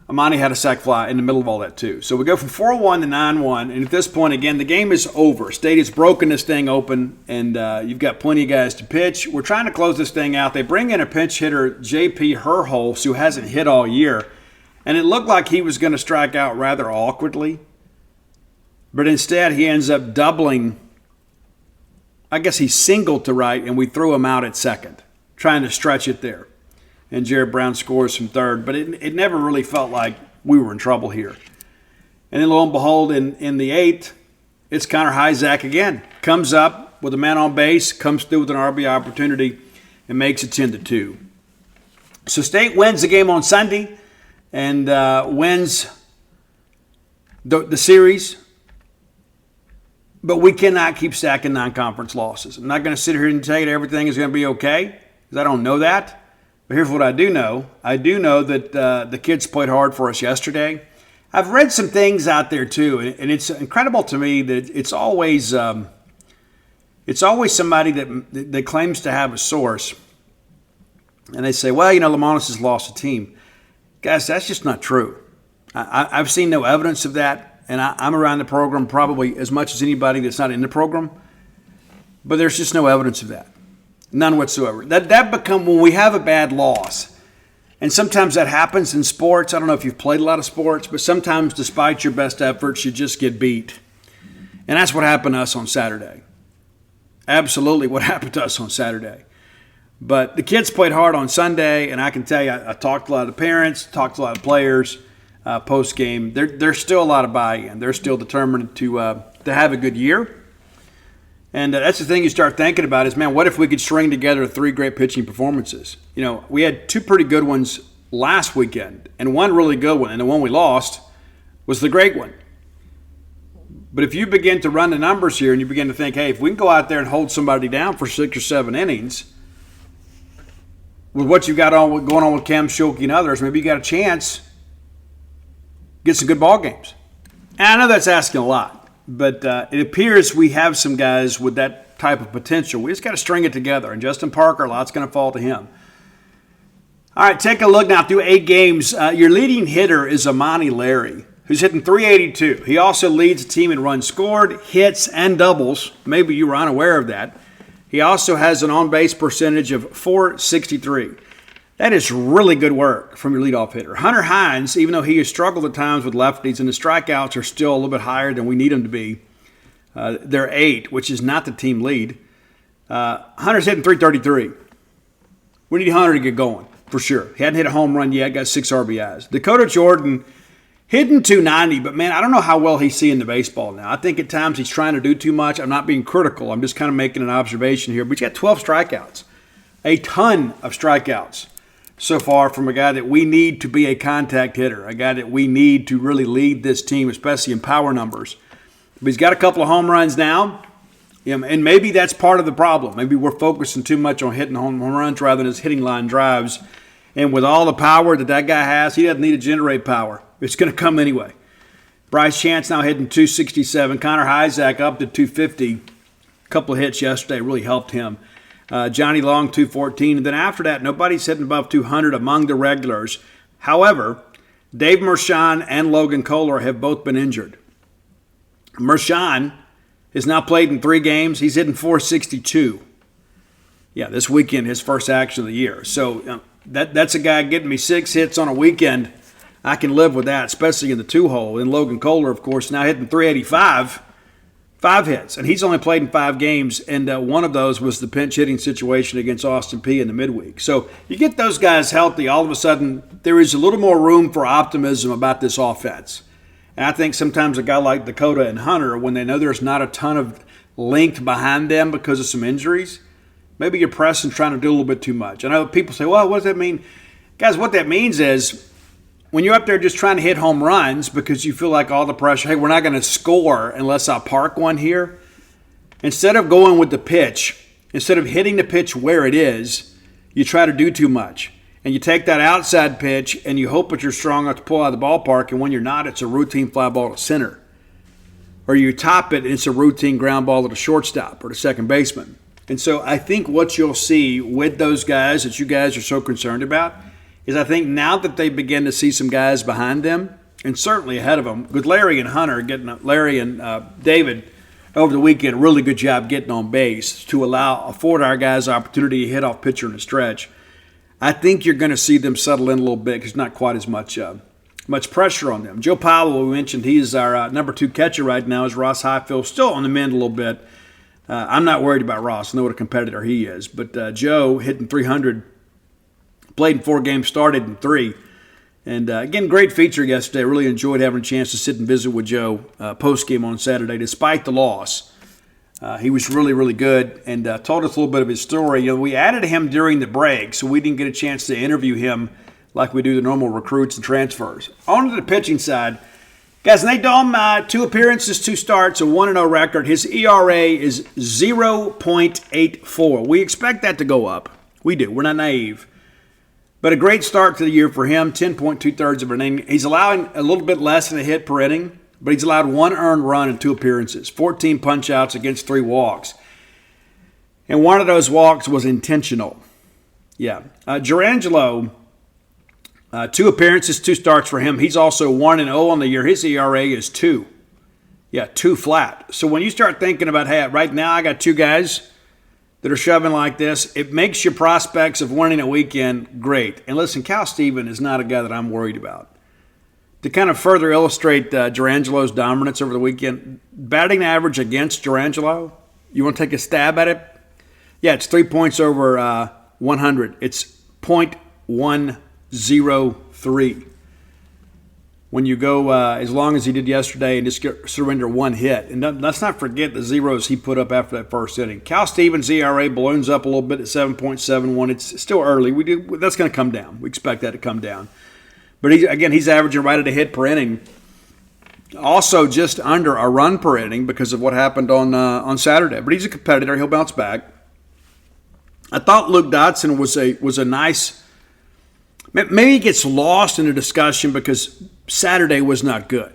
Amani had a sac fly in the middle of all that, too. So we go from 4-1 to 9-1. And at this point, again, the game is over. State has broken this thing open, and you've got plenty of guys to pitch. We're trying to close this thing out. They bring in a pinch hitter, J.P. Herholz, who hasn't hit all year. And it looked like he was going to strike out rather awkwardly. But instead, he ends up doubling. I guess he singled to right, and we threw him out at second, trying to stretch it there. And Jared Brown scores from third. But it never really felt like we were in trouble here. And then lo and behold, in the 8th, it's Connor Hyzak again. Comes up with a man on base, comes through with an RBI opportunity, and makes it 10-2. So State wins the game on Sunday and wins the series. But we cannot keep stacking non-conference losses. I'm not going to sit here and tell you that everything is going to be okay, because I don't know that. But here's what I do know. I do know that the kids played hard for us yesterday. I've read some things out there too, and it's incredible to me that it's always somebody that claims to have a source, and they say, well, Lemonis has lost a team. Guys, that's just not true. I've seen no evidence of that, and I'm around the program probably as much as anybody that's not in the program, but there's just no evidence of that. None whatsoever. That become when we have a bad loss. And sometimes that happens in sports. I don't know if you've played a lot of sports, but sometimes despite your best efforts, you just get beat. And that's what happened to us on Saturday. Absolutely what happened to us on Saturday. But the kids played hard on Sunday, and I can tell you, I talked to a lot of parents, talked to a lot of players post-game. There's still a lot of buy-in. They're still determined to have a good year. And that's the thing you start thinking about is, man, what if we could string together 3 great pitching performances? We had 2 pretty good ones last weekend and one really good one, and the one we lost was the great one. But if you begin to run the numbers here and you begin to think, hey, if we can go out there and hold somebody down for 6 or 7 innings, with what you've got going on with Cam Schulke and others, maybe you got a chance to get some good ball games. And I know that's asking a lot. But it appears we have some guys with that type of potential. We just got to string it together. And Justin Parker, a lot's going to fall to him. All right, take a look now through 8 games. Your leading hitter is Amani Larry, who's hitting .382. He also leads the team in runs scored, hits, and doubles. Maybe you were unaware of that. He also has an on-base percentage of .463. That is really good work from your leadoff hitter. Hunter Hines, even though he has struggled at times with lefties and the strikeouts are still a little bit higher than we need them to be, they're 8, which is not the team lead. Hunter's hitting .333. We need Hunter to get going, for sure. He hadn't hit a home run yet, got 6 RBIs. Dakota Jordan hitting .290, but man, I don't know how well he's seeing the baseball now. I think at times he's trying to do too much. I'm not being critical. I'm just kind of making an observation here. But he's got 12 strikeouts, a ton of strikeouts so far from a guy that we need to be a contact hitter, a guy that we need to really lead this team, especially in power numbers. But he's got a couple of home runs now, and maybe that's part of the problem. Maybe we're focusing too much on hitting home runs rather than just hitting line drives. And with all the power that guy has, he doesn't need to generate power. It's going to come anyway. Bryce Chance now hitting .267. Connor Hyzak up to .250. A couple of hits yesterday really helped him. Johnny Long, .214. And then after that, nobody's hitting above .200 among the regulars. However, Dave Mershon and Logan Kohler have both been injured. Mershon has now played in 3 games. He's hitting .462. Yeah, this weekend, his first action of the year. So that's a guy getting me 6 hits on a weekend. I can live with that, especially in the 2-hole. And Logan Kohler, of course, now hitting .385. 5 hits, and he's only played in 5 games, and one of those was the pinch hitting situation against Austin Peay in the midweek. So you get those guys healthy, all of a sudden there is a little more room for optimism about this offense. And I think sometimes a guy like Dakota and Hunter, when they know there's not a ton of length behind them because of some injuries, maybe you're pressing, trying to do a little bit too much. I know people say, well, what does that mean? Guys, what that means is when you're up there just trying to hit home runs because you feel like all the pressure, hey, we're not going to score unless I park one here. Instead of going with the pitch, instead of hitting the pitch where it is, you try to do too much. And you take that outside pitch and you hope that you're strong enough to pull out of the ballpark, and when you're not, it's a routine fly ball to center. Or you top it and it's a routine ground ball to the shortstop or the second baseman. And so I think what you'll see with those guys that you guys are so concerned about is I think now that they begin to see some guys behind them, and certainly ahead of them, with Larry and Hunter, Larry and David over the weekend, a really good job getting on base to afford our guys the opportunity to hit off pitcher in the stretch. I think you're going to see them settle in a little bit because not quite as much pressure on them. Joe Powell, we mentioned, he's our number 2 catcher right now, is Ross Highfield, still on the mend a little bit. I'm not worried about Ross. I know what a competitor he is. But Joe hitting .300, played in 4 games, started in 3. And again, great feature yesterday. Really enjoyed having a chance to sit and visit with Joe post-game on Saturday, despite the loss. He was really, really good and told us a little bit of his story. We added him during the break, so we didn't get a chance to interview him like we do the normal recruits and transfers. On to the pitching side. Guys, Nate Dahm, 2 appearances, 2 starts, a 1-0 record. His ERA is 0.84. We expect that to go up. We do. We're not naive. But a great start to the year for him, 10.2 of an inning. He's allowing a little bit less than a hit per inning, but he's allowed 1 earned run in 2 appearances, 14 punch-outs against 3 walks. And one of those walks was intentional. Yeah. Gerangelo, 2 appearances, 2 starts for him. He's also 1-0 on the year. His ERA is 2. Yeah, 2 flat. So when you start thinking about, hey, right now I got 2 guys that are shoving like this, it makes your prospects of winning a weekend great. And listen, Cal Steven is not a guy that I'm worried about. To kind of further illustrate Gerangelo's dominance over the weekend, batting average against Gerangelo, you want to take a stab at it? Yeah, it's 3 points over 100. It's .103. When you go as long as he did yesterday and just surrender 1 hit. And let's not forget the zeros he put up after that first inning. Cal Stevens' ERA balloons up a little bit at 7.71. It's still early. That's going to come down. We expect that to come down. But he's averaging right at a hit per inning. Also just under a run per inning because of what happened on Saturday. But he's a competitor. He'll bounce back. I thought Luke Dotson was a nice. Maybe he gets lost in the discussion because Saturday was not good.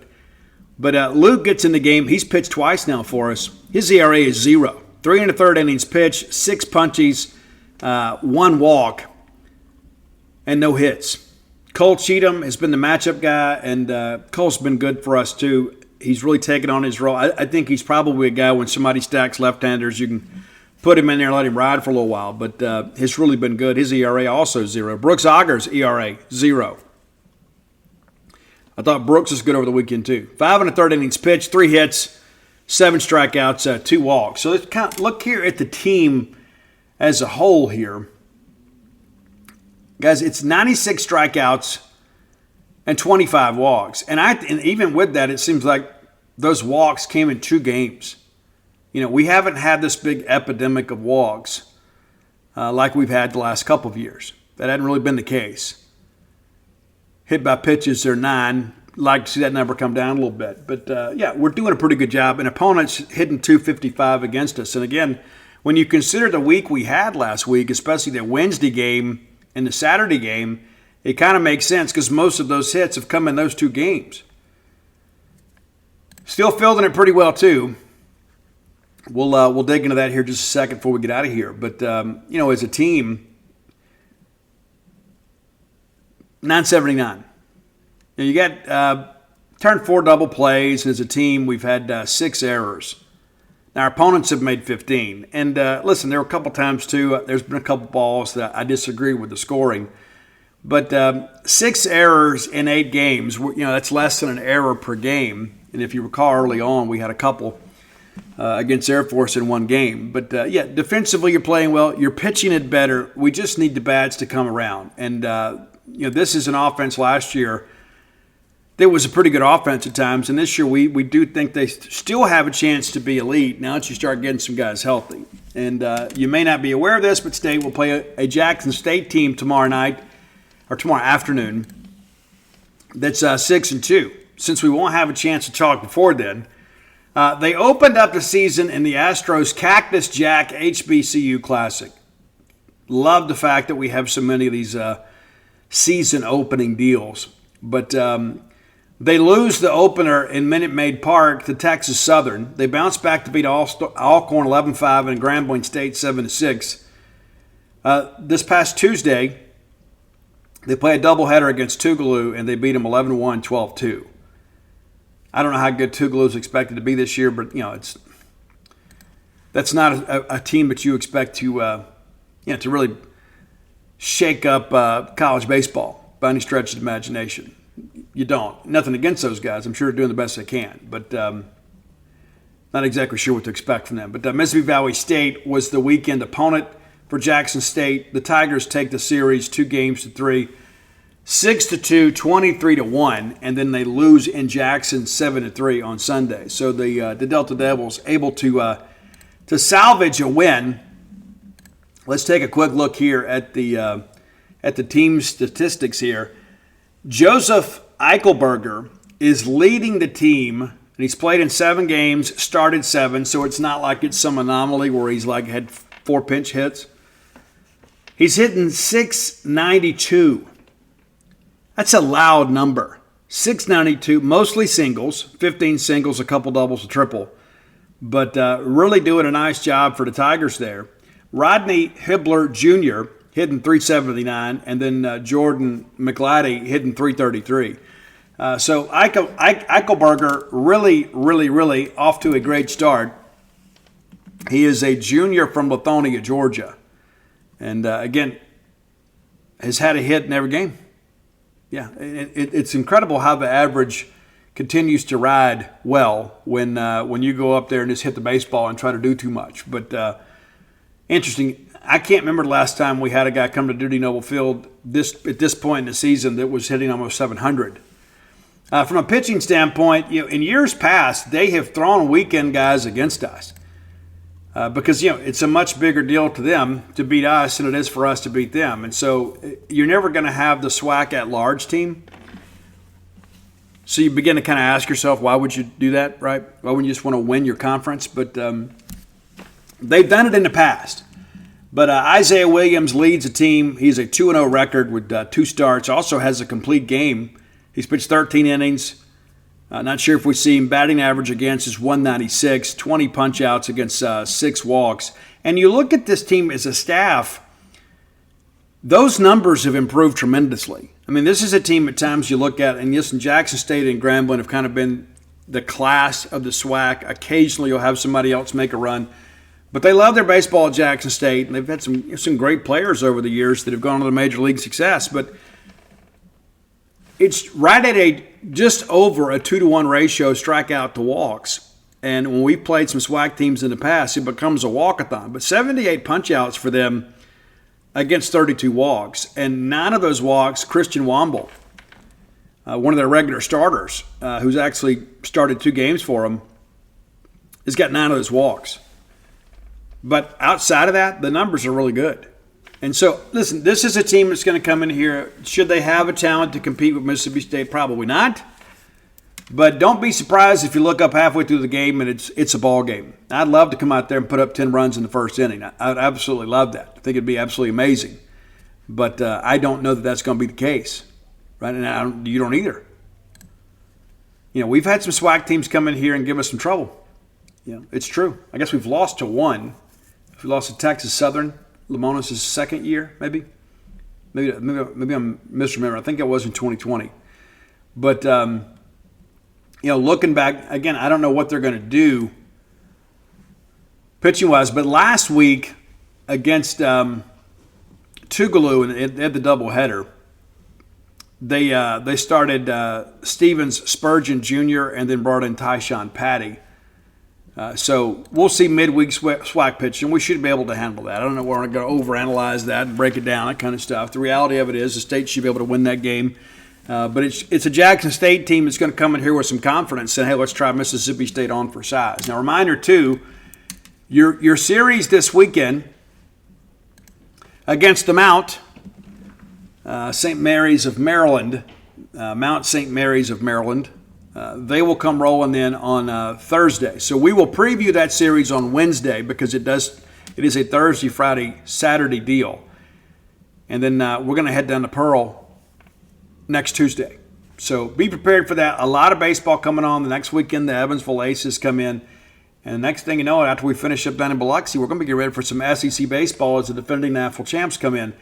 But Luke gets in the game. He's pitched twice now for us. His ERA is 0. 3 1/3 innings pitched, 6 punchies, 1 walk, and no hits. Cole Cheatham has been the matchup guy, and Cole's been good for us too. He's really taken on his role. I think he's probably a guy when somebody stacks left-handers, you can put him in there and let him ride for a little while. But it's really been good. His ERA also 0. Brooks Auger's ERA 0. I thought Brooks was good over the weekend too. 5 1/3 innings pitched, 3 hits, 7 strikeouts, 2 walks. So let's kind of look here at the team as a whole here. Guys, it's 96 strikeouts and 25 walks. And even with that, it seems like those walks came in 2 games. You know, we haven't had this big epidemic of walks like we've had the last couple of years. That hadn't really been the case. Hit by pitches are 9. Like to see that number come down a little bit. But, yeah, we're doing a pretty good job. And opponents hitting .255 against us. And, again, when you consider the week we had last week, especially the Wednesday game and the Saturday game, it kind of makes sense because most of those hits have come in those 2 games. Still fielding it pretty well, too. We'll dig into that here just a second before we get out of here. But, you know, as a team, 979. Now you got turned 4 double plays. As a team, we've had 6 errors. Now, our opponents have made 15. And, listen, there were a couple times, too. There's been a couple balls that I disagree with the scoring. But 6 errors in 8 games, you know, that's less than an error per game. And if you recall early on, we had a couple against Air Force in 1 game. But, yeah, defensively you're playing well. You're pitching it better. We just need the bats to come around. And, you know, this is an offense last year that was a pretty good offense at times. And this year we do think they still have a chance to be elite now that you start getting some guys healthy. And you may not be aware of this, but State will play a Jackson State team tomorrow night or tomorrow afternoon that's 6-2. Since we won't have a chance to talk before then, they opened up the season in the Astros Cactus Jack HBCU Classic. Love the fact that we have so many of these season opening deals. But they lose the opener in Minute Maid Park to Texas Southern. They bounce back to beat Alcorn 11-5 and Grambling State 7-6. This past Tuesday, they play a doubleheader against Tougaloo, and they beat them 11-1, 12-2. I don't know how good Tougaloo is expected to be this year, but you know that's not a team that you expect to to really shake up college baseball by any stretch of the imagination. You don't. Nothing against those guys. I'm sure they're doing the best they can, but not exactly sure what to expect from them. But Mississippi Valley State was the weekend opponent for Jackson State. The Tigers take the series 2-3, 6-2, 23-1, and then they lose in Jackson 7-3 on Sunday. So the Delta Devils able to salvage a win. Let's take a quick look here at the team statistics here. Joseph Eichelberger is leading the team, and he's played in 7 games, started 7, so it's not like it's some anomaly where he's like had 4 pinch hits. He's hitting .692. That's a loud number. .692, mostly singles, 15 singles, a couple doubles, a triple. But really doing a nice job for the Tigers there. Rodney Hibbler Jr. hitting .379, and then Jordan McLatty hitting .333. So Eichelberger really off to a great start. He is a junior from Lithonia, Georgia. And again, has had a hit in every game. Yeah, it's incredible how the average continues to ride well when you go up there and just hit the baseball and try to do too much. But interesting. I can't remember the last time we had a guy come to Duty Noble Field at this point in the season that was hitting almost 700. From a pitching standpoint, in years past, they have thrown weekend guys against us because it's a much bigger deal to them to beat us than it is for us to beat them. And so you're never going to have the SWAC at-large team. So you begin to kind of ask yourself, why would you do that, right? Why wouldn't you just want to win your conference? But they've done it in the past. But Isaiah Williams leads the team. He's a 2-0 record with 2 starts. Also has a complete game. He's pitched 13 innings. Not sure if we see him. Batting average against is .196, 20 punch-outs against 6 walks. And you look at this team as a staff, those numbers have improved tremendously. I mean, this is a team at times you look at, and yes, Jackson State and Grambling have kind of been the class of the SWAC. Occasionally you'll have somebody else make a run. But they love their baseball at Jackson State, and they've had some great players over the years that have gone on to major league success. But it's right at just over a 2-to-1 ratio strikeout to walks. And when we've played some SWAC teams in the past, it becomes a walkathon. But 78 punch-outs for them against 32 walks. And 9 of those walks, Christian Womble, one of their regular starters, who's actually started 2 games for them, has got 9 of those walks. But outside of that, the numbers are really good. And so, listen, this is a team that's going to come in here. Should they have a talent to compete with Mississippi State? Probably not. But don't be surprised if you look up halfway through the game and it's a ball game. I'd love to come out there and put up 10 runs in the first inning. I'd absolutely love that. I think it'd be absolutely amazing. But I don't know that that's going to be the case. Right? And you don't either. We've had some SWAC teams come in here and give us some trouble. It's true. I guess we've lost to one. We lost to Texas Southern, Lamona's second year, maybe. Maybe I'm misremembering. I think it was in 2020. But looking back again, I don't know what they're going to do pitching wise. But last week against Tougaloo, and they had the doubleheader. They started Stevens Spurgeon Jr. and then brought in Tyshawn Patty. So we'll see midweek SWAC pitching. We should be able to handle that. I don't know where we're going to overanalyze that and break it down, that kind of stuff. The reality of it is the state should be able to win that game. But it's a Jackson State team that's going to come in here with some confidence and, hey, let's try Mississippi State on for size. Now, reminder, too, your series this weekend against the Mount, St. Mary's of Maryland, Mount St. Mary's of Maryland. They will come rolling in on Thursday. So we will preview that series on Wednesday because it is a Thursday, Friday, Saturday deal. And then we're going to head down to Pearl next Tuesday. So be prepared for that. A lot of baseball coming on the next weekend. The Evansville Aces come in. And the next thing you know, after we finish up down in Biloxi, we're going to be getting ready for some SEC baseball as the defending national champs come in.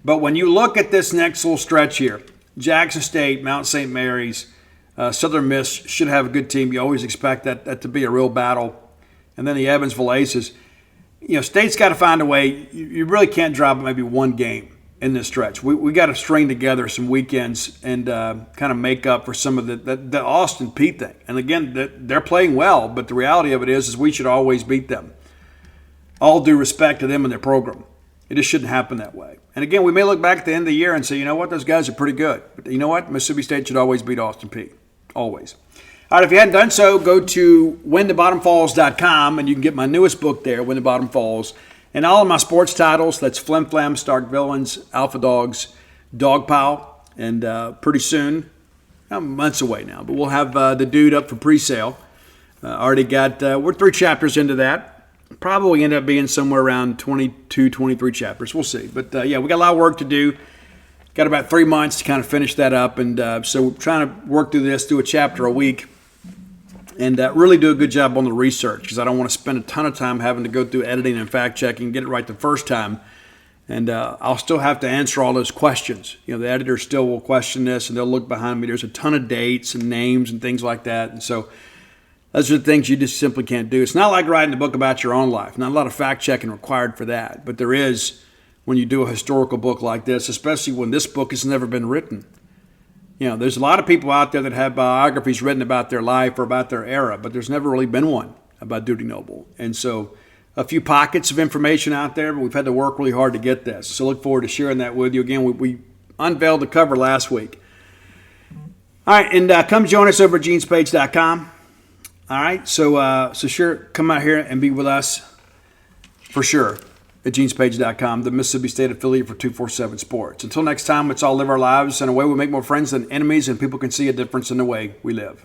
But when you look at this next little stretch here, Jackson State, Mount St. Mary's, Southern Miss should have a good team. You always expect that to be a real battle. And then the Evansville Aces. State's got to find a way. You really can't drop maybe one game in this stretch. We got to string together some weekends and kind of make up for some of the Austin Peay thing. And again, they're playing well, but the reality of it is we should always beat them. All due respect to them and their program. It just shouldn't happen that way. And again, we may look back at the end of the year and say, you know what, those guys are pretty good. But you know what, Mississippi State should always beat Austin Peay. Always. All right, if you hadn't done so, go to whenthebottomfalls.com and you can get my newest book there, When the Bottom Falls. And all of my sports titles, that's Flim Flam, Stark Villains, Alpha Dogs, Dog Pile. And pretty soon, months away now, but we'll have the Dude up for pre-sale. Already got, we're 3 chapters into that. probably end up being somewhere around 22, 23 chapters. We'll see. But yeah, we got a lot of work to do. Got about 3 months to kind of finish that up. And so we're trying to work through this, do a chapter a week, and really do a good job on the research, because I don't want to spend a ton of time having to go through editing and fact checking, get it right the first time. And I'll still have to answer all those questions. You know, the editor still will question this, and they'll look behind me. There's a ton of dates and names and things like that. And so those are the things you just simply can't do. It's not like writing a book about your own life. Not a lot of fact checking required for that. But there is when you do a historical book like this, especially when this book has never been written. You know, there's a lot of people out there that have biographies written about their life or about their era, but there's never really been one about Dudy Noble. And so a few pockets of information out there, but we've had to work really hard to get this. So look forward to sharing that with you. Again, we unveiled the cover last week. All right, and come join us over at genespage.com. All right, so sure, come out here and be with us for sure at genespage.com, the Mississippi State affiliate for 247 Sports. Until next time, let's all live our lives in a way we make more friends than enemies, and people can see a difference in the way we live.